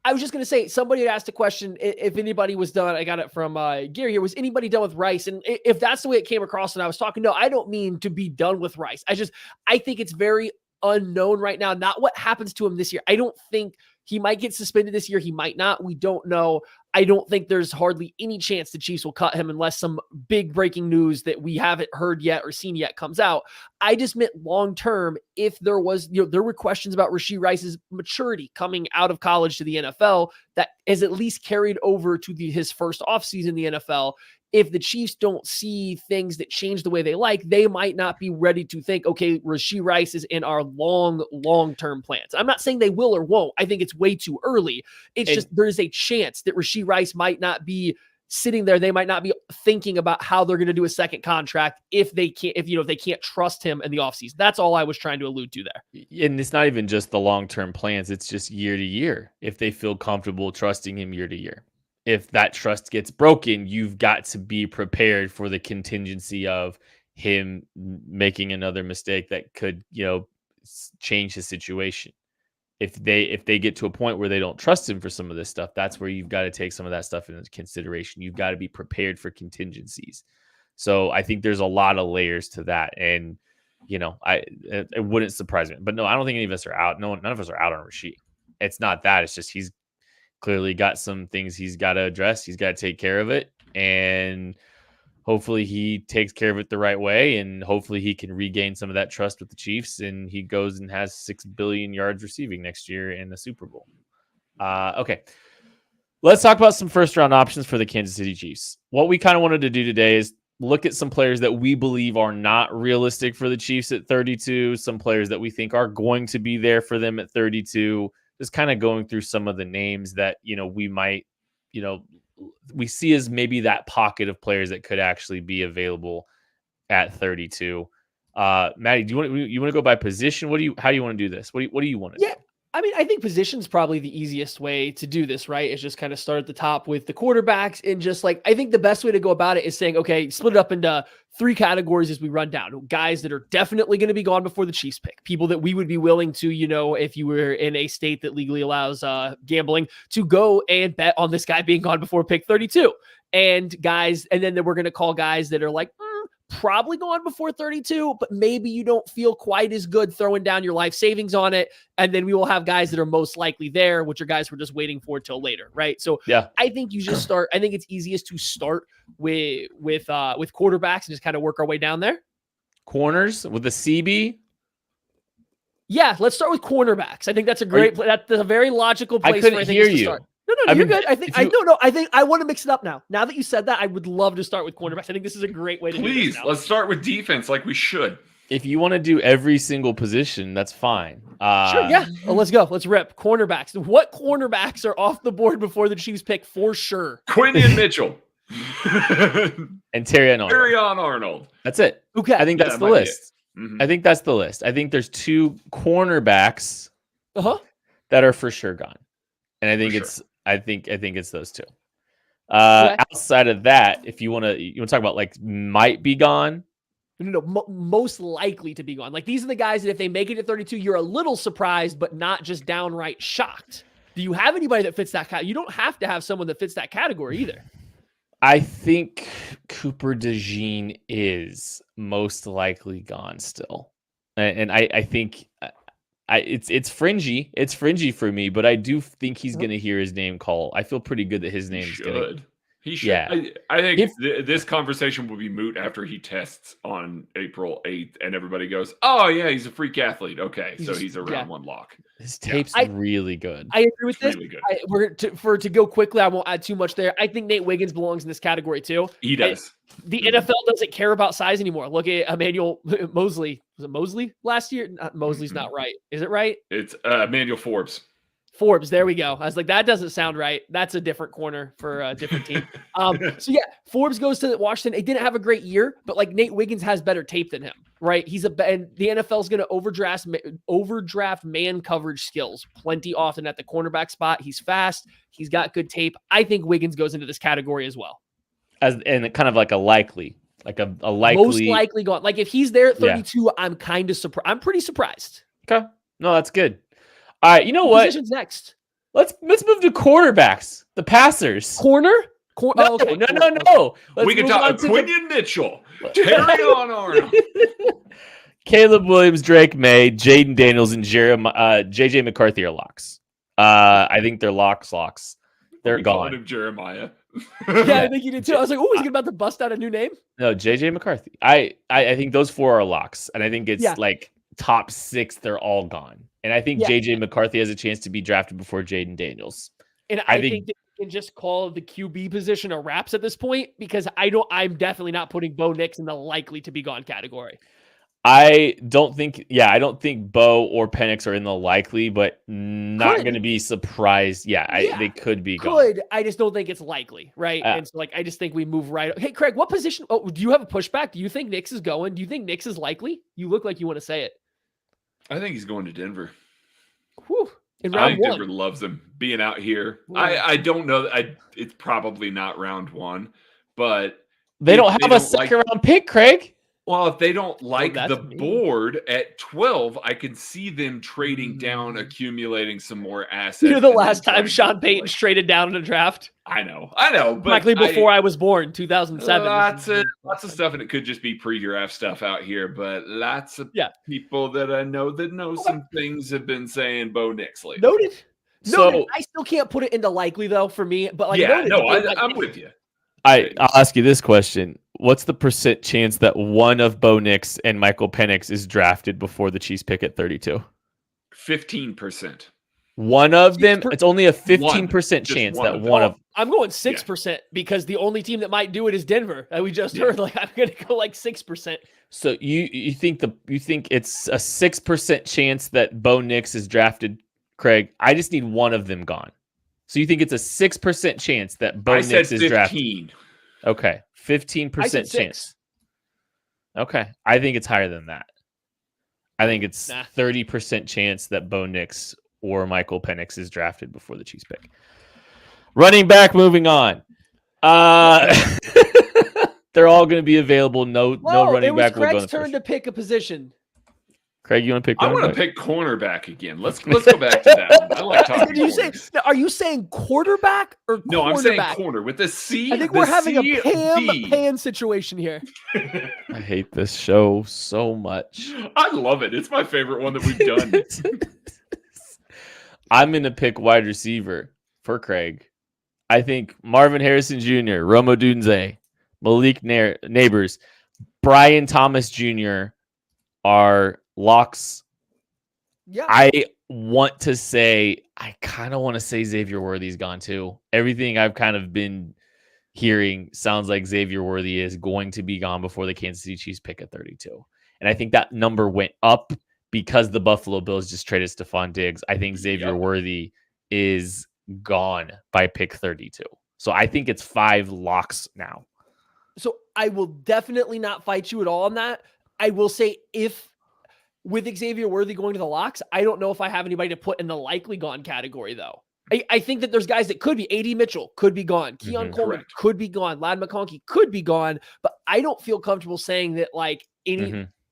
I was just going to say, somebody had asked a question if anybody was done. I got it from Gary here. Was anybody done with Rice? And if that's the way it came across when I was talking, no, I don't mean to be done with Rice. I think it's very unknown right now, not what happens to him this year. I don't think he might get suspended this year. He might not. We don't know. I don't think there's hardly any chance the Chiefs will cut him unless some big breaking news that we haven't heard yet or seen yet comes out. I just meant long-term, if there was, there were questions about Rashee Rice's maturity coming out of college to the NFL that is at least carried over to his first offseason in the NFL. If the Chiefs don't see things that change the way they like, they might not be ready to think, okay, Rashee Rice is in our long-term plans. I'm not saying they will or won't. I think it's way too early. It's just there's a chance that Rashee Rice might not be sitting there. They might not be thinking about how they're going to do a second contract if they can't trust him in the offseason. That's all I was trying to allude to there. And it's not even just the long-term plans. It's just year to year. If they feel comfortable trusting him year to year. If that trust gets broken, you've got to be prepared for the contingency of him making another mistake that could, change his situation. If they get to a point where they don't trust him for some of this stuff, that's where you've got to take some of that stuff into consideration. You've got to be prepared for contingencies. So I think there's a lot of layers to that. And, it wouldn't surprise me. But no, I don't think any of us are out. No, none of us are out on Rashee. It's not that. It's just he's clearly got some things he's got to address. He's got to take care of it. And hopefully he takes care of it the right way. And hopefully he can regain some of that trust with the Chiefs. And he goes and has 6 billion yards receiving next year in the Super Bowl. Okay. Let's talk about some first round options for the Kansas City Chiefs. What we kind of wanted to do today is look at some players that we believe are not realistic for the Chiefs at 32. Some players that we think are going to be there for them at 32. Just kind of going through some of the names that, we might, we see as maybe that pocket of players that could actually be available at 32. Maddie, do you want to go by position? How do you want to do this? What do you want to do? I mean, I think position's probably the easiest way to do this, right? Is just kind of start at the top with the quarterbacks and just I think the best way to go about it is saying, okay, split it up into 3 categories as we run down. Guys that are definitely going to be gone before the Chiefs pick. People that we would be willing to, if you were in a state that legally allows gambling, to go and bet on this guy being gone before pick 32. And then we're going to call guys that are probably going before 32, but maybe you don't feel quite as good throwing down your life savings on it. And then we will have guys that are most likely there, which are guys we're just waiting for till later. Right. So yeah, I think you just start. I think it's easiest to start with quarterbacks and just kind of work our way down there. Corners with the CB. Yeah. Let's start with cornerbacks. I think that's a great, that's a very logical place. I couldn't hear you. Start. No, you're good. I think I want to mix it up now. Now that you said that, I would love to start with cornerbacks. I think this is a great way to do this. Please, let's start with defense like we should. If you want to do every single position, that's fine. Sure, yeah. Well, let's go. Let's rip. Cornerbacks. What cornerbacks are off the board before the Chiefs pick for sure? Quinton Mitchell. And Terrion Arnold. That's it. Okay. I think that's the list. Mm-hmm. I think that's the list. I think there's 2 cornerbacks that are for sure gone. And I think I think it's those 2. Outside of that, if you want to talk about might be gone. No, most likely to be gone. These are the guys that if they make it to 32, you're a little surprised, but not just downright shocked. Do you have anybody that fits that category? You don't have to have someone that fits that category either. I think Cooper DeJean is most likely gone still. And I think it's fringy. It's fringy for me, but I do think he's going to hear his name called. I feel pretty good that his name is going to. He should. Yeah. I think this conversation will be moot after he tests on April 8th and everybody goes, oh, yeah, he's a freak athlete. Okay, so he's a round 1 lock. His tape's really good. I agree with this. Really good. To go quickly, I won't add too much there. I think Nate Wiggins belongs in this category too. He does. The NFL doesn't care about size anymore. Look at Emmanuel Mosley. Was it Mosley last year? Mosley's not right. Is it right? It's Emmanuel Forbes. Forbes, there we go. I was like, that doesn't sound right. That's a different corner for a different team. So yeah, Forbes goes to Washington. It didn't have a great year, but Nate Wiggins has better tape than him, right? And the NFL is going to overdraft man coverage skills plenty often at the cornerback spot. He's fast. He's got good tape. I think Wiggins goes into this category as well. And kind of like a likely Like a likely, most likely gone. Like if he's there at 32, I'm kind of surprised. I'm pretty surprised. Okay, no, that's good. All right, you know What what? position's next? Let's move to quarterbacks, the passers. Corner? No, okay. no. We can talk Quinion Mitchell, Terry on Arnold, Caleb Williams, Drake May, Jaden Daniels, and JJ McCarthy are locks. I think they're locks. They're gone. Him Jeremiah. Yeah, I think you did too. I was like, oh, he's about to bust out a new name. No, JJ McCarthy. I think those 4 are locks, and I think it's like top 6. They're all gone, and I think JJ McCarthy has a chance to be drafted before Jaden Daniels. And I think that you can just call the QB position a wraps at this point because I'm definitely not putting Bo Nix in the likely to be gone category. I don't think Bo or Penix are in the likely, but not going to be surprised. They could be gone. I just don't think it's likely, right? And so, I just think we move right. Hey, Craig, what position? Oh, do you have a pushback? Do you think Nix is going? Do you think Nix is likely? You look like you want to say it. I think he's going to Denver. Whew. In I round think 1. Denver loves him being out here. Ooh. I don't know. It's probably not round 1, but they don't have a second round pick, Craig. Well, if they don't like the board at 12, I can see them trading down, accumulating some more assets. You know, the last time Sean Payton traded down in a draft? I know. But likely before I was born, 2007. Lots of stuff, and it could just be pre-draft stuff out here, but lots of people that I know that know some things have been saying Bo Nix lately. Noted. So I still can't put it into likely, though, for me. But I'm with you. I'll ask you this question. What's the % chance that one of Bo Nix and Michael Penix is drafted before the Chiefs pick at 32? 15%. One of them, it's only a 15% chance that one of. I'm going 6% because the only team that might do it is Denver. We just heard I'm going to go 6%. So you think it's a 6% chance that Bo Nix is drafted, Craig? I just need one of them gone. So you think it's a 6% chance that Bo Nix is drafted? Okay, 15% chance. Okay, I think it's higher than that. I think it's 30% chance that Bo Nix or Michael Penix is drafted before the Chiefs pick. Running back, moving on. They're all going to be available. No running back. It was Craig's turn to pick a position. Craig, you want to pick? I want to pick cornerback again. Let's go back to that one. I like talking. Are you saying quarterback or no? I'm saying corner with the C. I think we're having a pan situation here. I hate this show so much. I love it. It's my favorite one that we've done. I'm going to pick wide receiver for Craig. I think Marvin Harrison Jr., Rome Odunze, Malik Neighbors, Brian Thomas Jr. are locks. Yeah. I kind of want to say Xavier Worthy's gone too. Everything I've kind of been hearing sounds like Xavier Worthy is going to be gone before the Kansas City Chiefs pick at 32. And I think that number went up because the Buffalo Bills just traded Stefon Diggs. I think Xavier Worthy is gone by pick 32. So I think it's 5 locks now. So I will definitely not fight you at all on that. I will say with Xavier Worthy going to the locks, I don't know if I have anybody to put in the likely gone category, though. I think that there's guys that could be. A.D. Mitchell could be gone. Keon Coleman could be gone. Ladd McConkey could be gone. But I don't feel comfortable saying that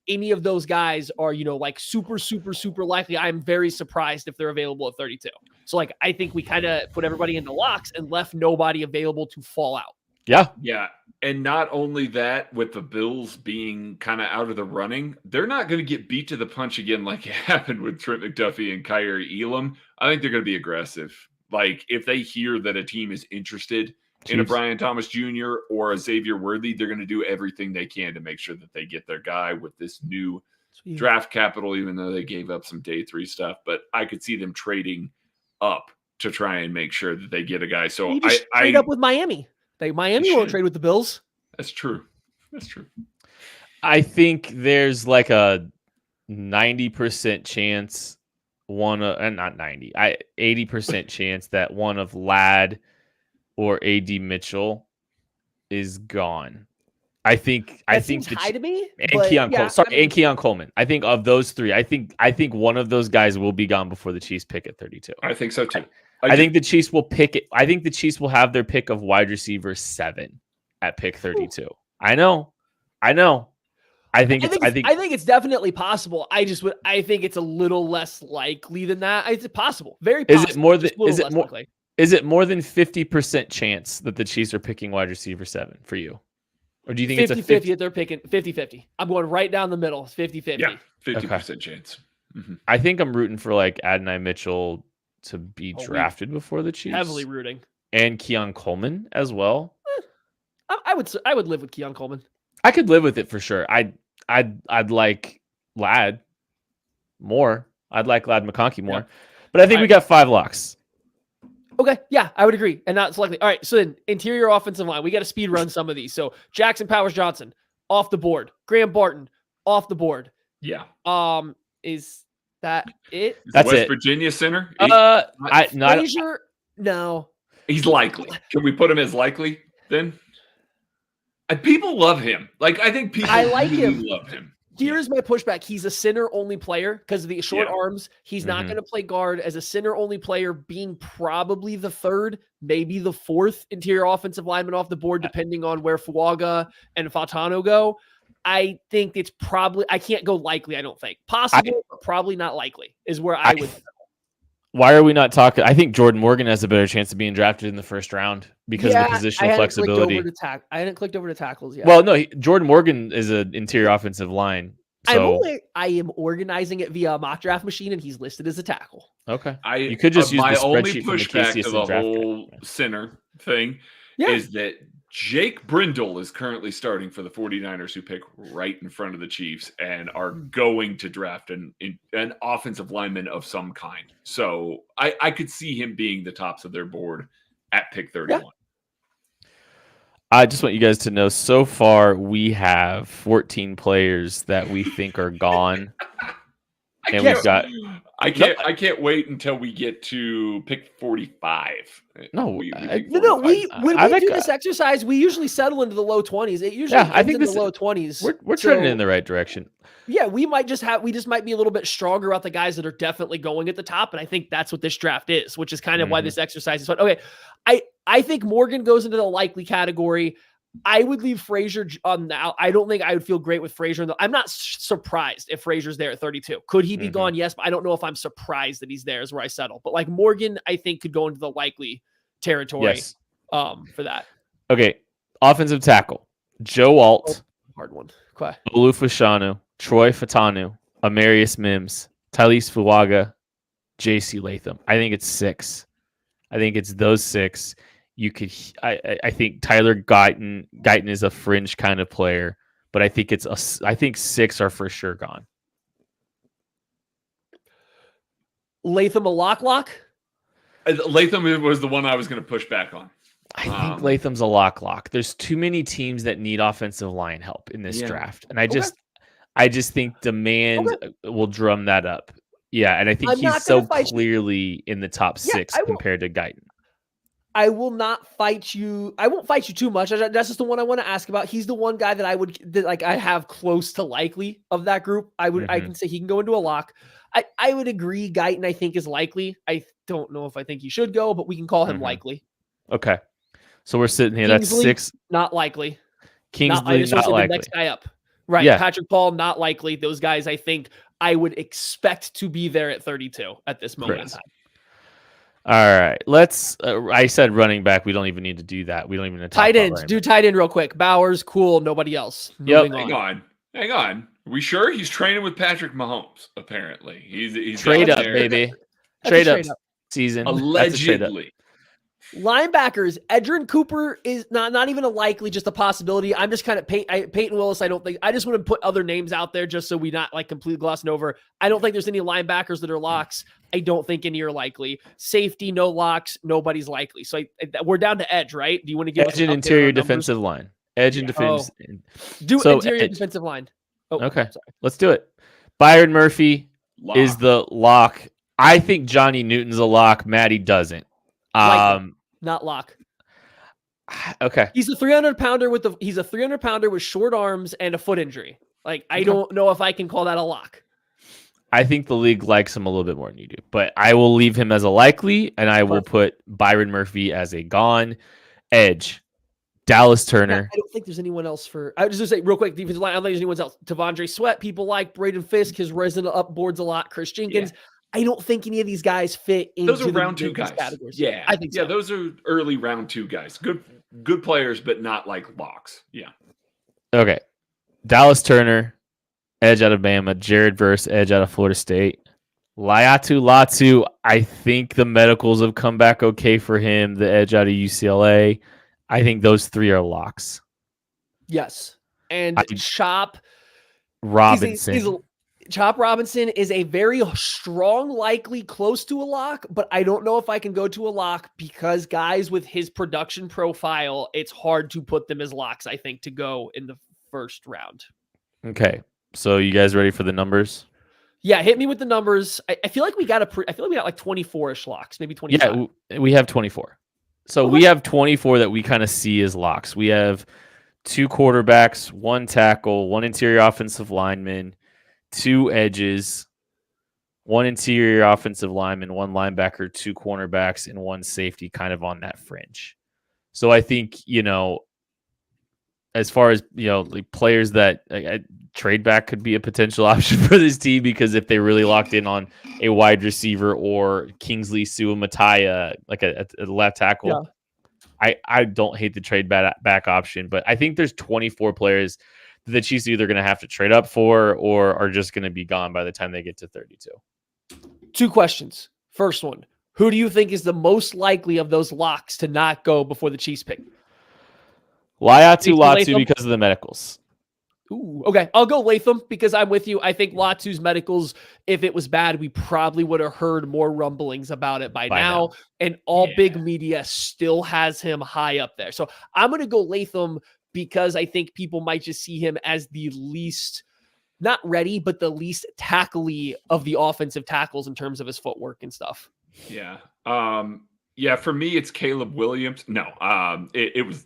any of those guys are, super, super, super likely. I'm very surprised if they're available at 32. So, I think we kind of put everybody into locks and left nobody available to fall out. Yeah. Yeah. And not only that, with the Bills being kind of out of the running, they're not going to get beat to the punch again like it happened with Trent McDuffie and Kyrie Elam. I think they're going to be aggressive. If they hear that a team is interested in a Brian Thomas Jr. or a Xavier Worthy, they're going to do everything they can to make sure that they get their guy with this new draft capital, even though they gave up some day 3 stuff. But I could see them trading up to try and make sure that they get a guy. So I trade up with Miami. Miami won't trade with the Bills. That's true. I think there's a 90% chance not 90, 80% chance that one of Ladd or A.D. Mitchell is gone. I think high to me. And Keon Coleman. I think of those 3, I think one of those guys will be gone before the Chiefs pick at 32. I think so too. I think the Chiefs will pick it. I think the Chiefs will have their pick of wide receiver 7 at pick 32. Ooh. I know. I know. I think it's definitely possible. I think it's a little less likely than that. It's possible. Very is possible. Is it more than 50% chance that the Chiefs are picking wide receiver 7 for you? Or do you think 50, it's a 50 that they're picking 50-50? I'm going right down the middle. It's 50-50. Yeah, 50% chance. Mm-hmm. I think I'm rooting for like Adonai Mitchell to be drafted before the Chiefs. Heavily rooting. And Keon Coleman as well. I would live with Keon Coleman. I could live with it for sure. I'd like Ladd more. I'd like Ladd McConkey more. Yeah. But I think we got 5 locks. Okay, yeah, I would agree. And not likely. All right, so then interior offensive line. We got to speed run some of these. So Jackson Powers-Johnson, off the board. Graham Barton, off the board. Yeah. Is that it? That's West it. Virginia center? Frazier, no. He's likely. Can we put him as likely then? People love him. Like, I think people love him. Here's my pushback. He's a center-only player because of the short arms. He's not going to play guard as a center-only player, being probably the 3rd, maybe the 4th interior offensive lineman off the board, depending on where Fuaga and Fatano go. I think it's probably – I can't go likely, I don't think. Possible, but probably not likely is where I would – Why are we not talking? I think Jordan Morgan has a better chance of being drafted in the first round because of the positional flexibility. I hadn't clicked over to tackles yet. Well, no, Jordan Morgan is an interior offensive line. So I am organizing it via a mock draft machine, and he's listed as a tackle. Okay, you could just use the spreadsheet from the pushback to the whole center thing is that Jake Brindle is currently starting for the 49ers, who pick right in front of the Chiefs and are going to draft an offensive lineman of some kind. So I could see him being the tops of their board at pick 31. Yeah. I just want you guys to know, so far we have 14 players that we think are gone. I can't wait until we get to pick 45. When we do this exercise, we usually settle into the low 20s. It usually I think in the low 20s. We're trending in the right direction. Yeah, we just might be a little bit stronger about the guys that are definitely going at the top, and I think that's what this draft is, which is kind of why this exercise is fun. Okay, I think Morgan goes into the likely category. I would leave Frazier on now. I don't think I would feel great with Frazier. I'm not surprised if Frazier's there at 32. Could he be gone? Yes, but I don't know if I'm surprised that he's there is where I settle. But like Morgan, I think could go into the likely territory for that. Okay. Offensive tackle. Joe Alt. Hard one. Okay. Olu Fashanu, Troy Fatanu, Amarius Mims, Tyrese Fuaga, JC Latham. I think it's 6. I think it's those 6. You could, I think Tyler Guyton is a fringe kind of player, but I think I think 6 are for sure gone. Latham a lock? Latham was the one I was going to push back on. I think Latham's a lock. There's too many teams that need offensive line help in this draft, and I just think demand will drum that up. Yeah, and I think he's so clearly in the top 6 compared to Guyton. I will not fight you. I won't fight you too much. That's just the one I want to ask about. He's the one guy that I have close to likely of that group. I can say he can go into a lock. I would agree. Guyton, I think, is likely. I don't know if I think he should go, but we can call him likely. Okay. So we're sitting here. Kingsley, that's 6. Not likely. Kingsley, not likely. The next guy up. Right. Yeah. Patrick Paul, not likely. Those guys, I think I would expect to be there at 32 at this moment in time. All right, let's. I said running back. We don't even need to do that. We don't even need to tight ends. Do tight end real quick. Bowers, cool. Nobody else. Yep. Hang on. Are we sure he's training with Patrick Mahomes? Apparently, he's trade up, baby. Trade up season. Allegedly. Linebackers, Edgerrin Cooper is not even a likely, just a possibility. I'm just kind of Peyton Willis. I just want to put other names out there just so we not like completely glossing over. I don't think there's any linebackers that are locks. I don't think any are likely. Safety, no locks. Nobody's likely. So we're down to edge, right? Do you want to give edge and interior defensive line? Edge and defense. Interior defensive line. Oh, okay. Let's do it. Byron Murphy is the lock. I think Johnny Newton's a lock. Maddie doesn't. Not lock. Okay. He's a 300-pounder with short arms and a foot injury. Like, I don't know if I can call that a lock. I think the league likes him a little bit more than you do, but I will leave him as a likely, and I will put Byron Murphy as a gone. Edge. Dallas Yeah, Turner. I don't think there's anyone else for. I was just gonna say real quick, defensive line. I don't think there's anyone else. Tavondre Sweat, people like Braden Fisk has risen up boards a lot. Chris Jenkins. I don't think any of these guys fit into Those are round two these guys. categories. Yeah, I think so. Yeah, those are early round 2 guys. Good players, but not like locks. Yeah. Okay. Dallas Turner, edge out of Bama. Jared Verse, edge out of Florida State. Laiatu Latu, I think the medicals have come back okay for him. The edge out of UCLA. I think those 3 are locks. Yes. And Chop Robinson. Chop Robinson is a very strong, likely close to a lock, but I don't know if I can go to a lock because guys with his production profile, it's hard to put them as locks, I think, to go in the first round. Okay. So you guys ready for the numbers? Yeah, hit me with the numbers. I feel like we got like 24-ish locks, maybe 25. Yeah, we have 24. So we have 24 that we kind of see as locks. We have 2 quarterbacks, 1 tackle, 1 interior offensive lineman, 2 edges, 1 interior offensive lineman, 1 linebacker, 2 cornerbacks, and 1 safety kind of on that fringe. So I think, as far as, like players that trade back could be a potential option for this team because if they really locked in on a wide receiver or Kingsley Suamataia, like a left tackle, I don't hate the trade back option, but I think there's 24 players that the Chiefs are either going to have to trade up for or are just going to be gone by the time they get to 32. 2 questions. First one, who do you think is the most likely of those locks to not go before the Chiefs pick? Laiatu Latu because of the medicals. Ooh, okay. I'll go Latham because I'm with you. I think Latu's medicals, if it was bad, we probably would have heard more rumblings about it by now. And all big media still has him high up there. So I'm going to go Latham because I think people might just see him as the least, not ready, but the least tackly of the offensive tackles in terms of his footwork and stuff. Yeah. Yeah, for me, it's Caleb Williams. No, it was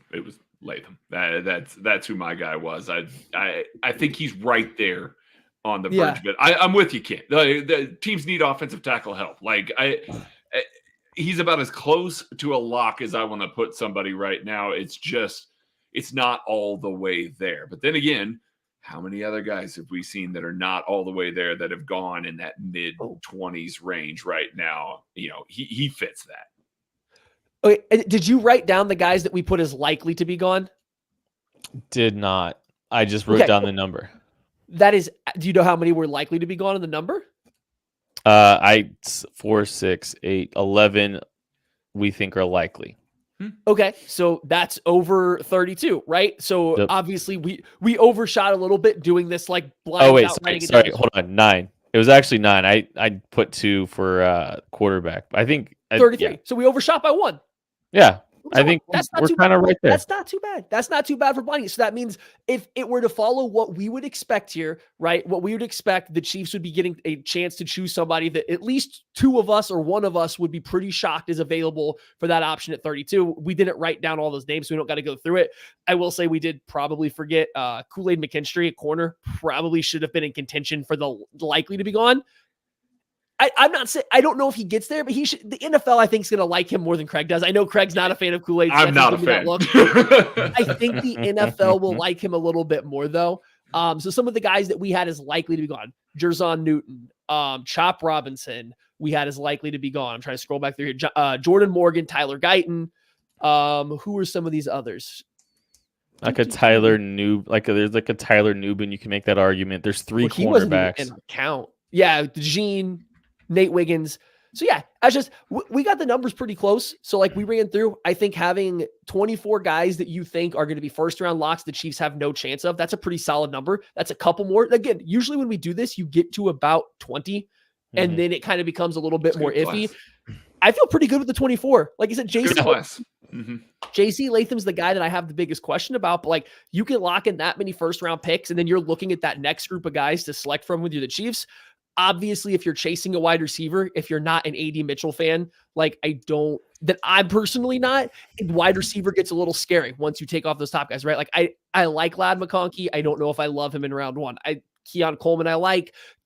Latham. That's who my guy was. I think he's right there on the verge. But I'm with you, Kent. The teams need offensive tackle help. Like he's about as close to a lock as I want to put somebody right now. It's not all the way there. But then again, how many other guys have we seen that are not all the way there that have gone in that mid-20s range right now? He fits that. Okay, did you write down the guys that we put as likely to be gone? Did not. I just wrote down the number. That is, do you know how many were likely to be gone in the number? 4, 6, 8, 11 we think are likely. Okay, so that's over 32, right? So obviously we overshot a little bit doing this like blind. Oh wait, sorry, hold on, 9. It was actually 9. I put 2 for quarterback. I think 33. So we overshot by 1. Yeah. I think we're kind of right there. That's not too bad. That's not too bad for blinding. So that means if it were to follow what we would expect here, right? What we would expect, the Chiefs would be getting a chance to choose somebody that at least 2 of us or 1 of us would be pretty shocked is available for that option at 32. We didn't write down all those names, so we don't got to go through it. I will say we did probably forget Kool-Aid McKinstry at corner. Probably should have been in contention for the likely to be gone. I'm not saying I don't know if he gets there, but he should. The NFL, I think, is going to like him more than Craig does. I know Craig's not a fan of Kool-Aid. I'm not a fan. I think the NFL will like him a little bit more, though. So some of the guys that we had as likely to be gone: Jerzon Newton, Chop Robinson, we had as likely to be gone. I'm trying to scroll back through here. Jordan Morgan, Tyler Guyton. Who are some of these others? Like a Tyler there's like a Tyler Newbin. You can make that argument. There's 3 cornerbacks. He wasn't even in our count. Yeah, Gene. Nate Wiggins. So yeah, we got the numbers pretty close. So like we ran through, I think having 24 guys that you think are going to be first round locks, the Chiefs have no chance of. That's a pretty solid number. That's a couple more. Again, usually when we do this, you get to about 20 and then it kind of becomes a little bit more iffy. I feel pretty good with the 24. Like I said, JC Latham's the guy that I have the biggest question about, but like you can lock in that many first round picks and then you're looking at that next group of guys to select from with you, the Chiefs. Obviously, if you're chasing a wide receiver, if you're not an AD Mitchell fan, like I'm personally not, wide receiver gets a little scary once you take off those top guys, right? Like I like Ladd McConkey. I don't know if I love him in round 1. Keon Coleman,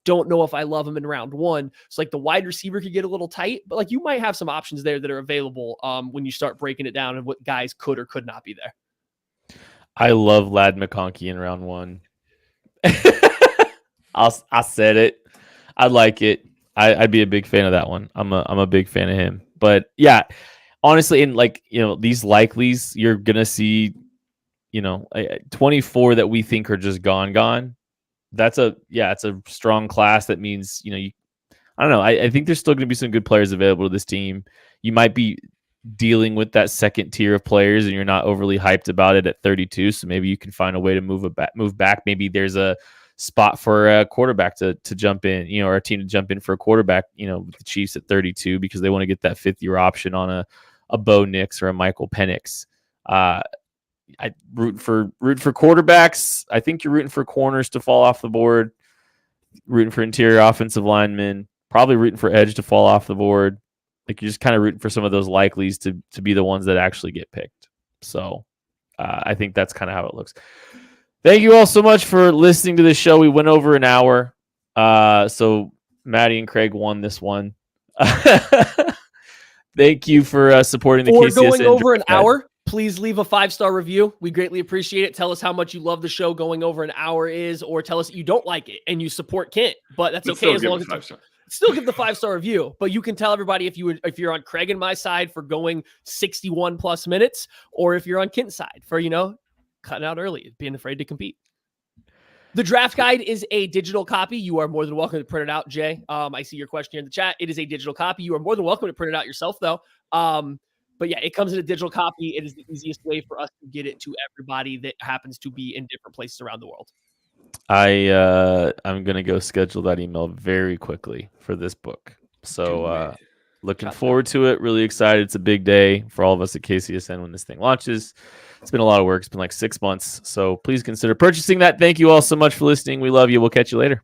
don't know if I love him in round 1. So like the wide receiver could get a little tight, but like you might have some options there that are available when you start breaking it down and what guys could or could not be there. I love Lad McConkey in round 1. I said it. I like it. I'd be a big fan of that one. I'm a big fan of him. But yeah, honestly, in these likelies, you're gonna see, 24 that we think are just gone. It's a strong class. That means, I don't know. I think there's still gonna be some good players available to this team. You might be dealing with that second tier of players and you're not overly hyped about it at 32. So maybe you can find a way to move back. Maybe there's a spot for a quarterback to jump in, or a team to jump in for a quarterback, with the Chiefs at 32 because they want to get that 5th-year option on a Bo Nix or a Michael Penix. I root for quarterbacks. I think you're rooting for corners to fall off the board, rooting for interior offensive linemen, probably rooting for edge to fall off the board. Like you're just kind of rooting for some of those likelies to be the ones that actually get picked. So I think that's kind of how it looks. Thank you all so much for listening to this show. We went over an hour. So Maddie and Craig won this one. Thank you for supporting the KCSN. Going over an hour, please leave a 5-star review. We greatly appreciate it. Tell us how much you love the show going over an hour is, or tell us you don't like it and you support Kent. But that's okay as long as still give the 5-star review. But you can tell everybody if you're on Craig and my side for going 61 plus minutes, or if you're on Kent's side for cutting out early, being afraid to compete. The draft guide is a digital copy. You are more than welcome to print it out, Jay. I see your question here in the chat. It is a digital copy. You are more than welcome to print it out yourself, though. But yeah, it comes in a digital copy. It is the easiest way for us to get it to everybody that happens to be in different places around the world. I'm gonna go schedule that email very quickly for this book. So looking forward to it. Really excited. It's a big day for all of us at KCSN when this thing launches. It's been a lot of work. It's been like 6 months. So please consider purchasing that. Thank you all so much for listening. We love you. We'll catch you later.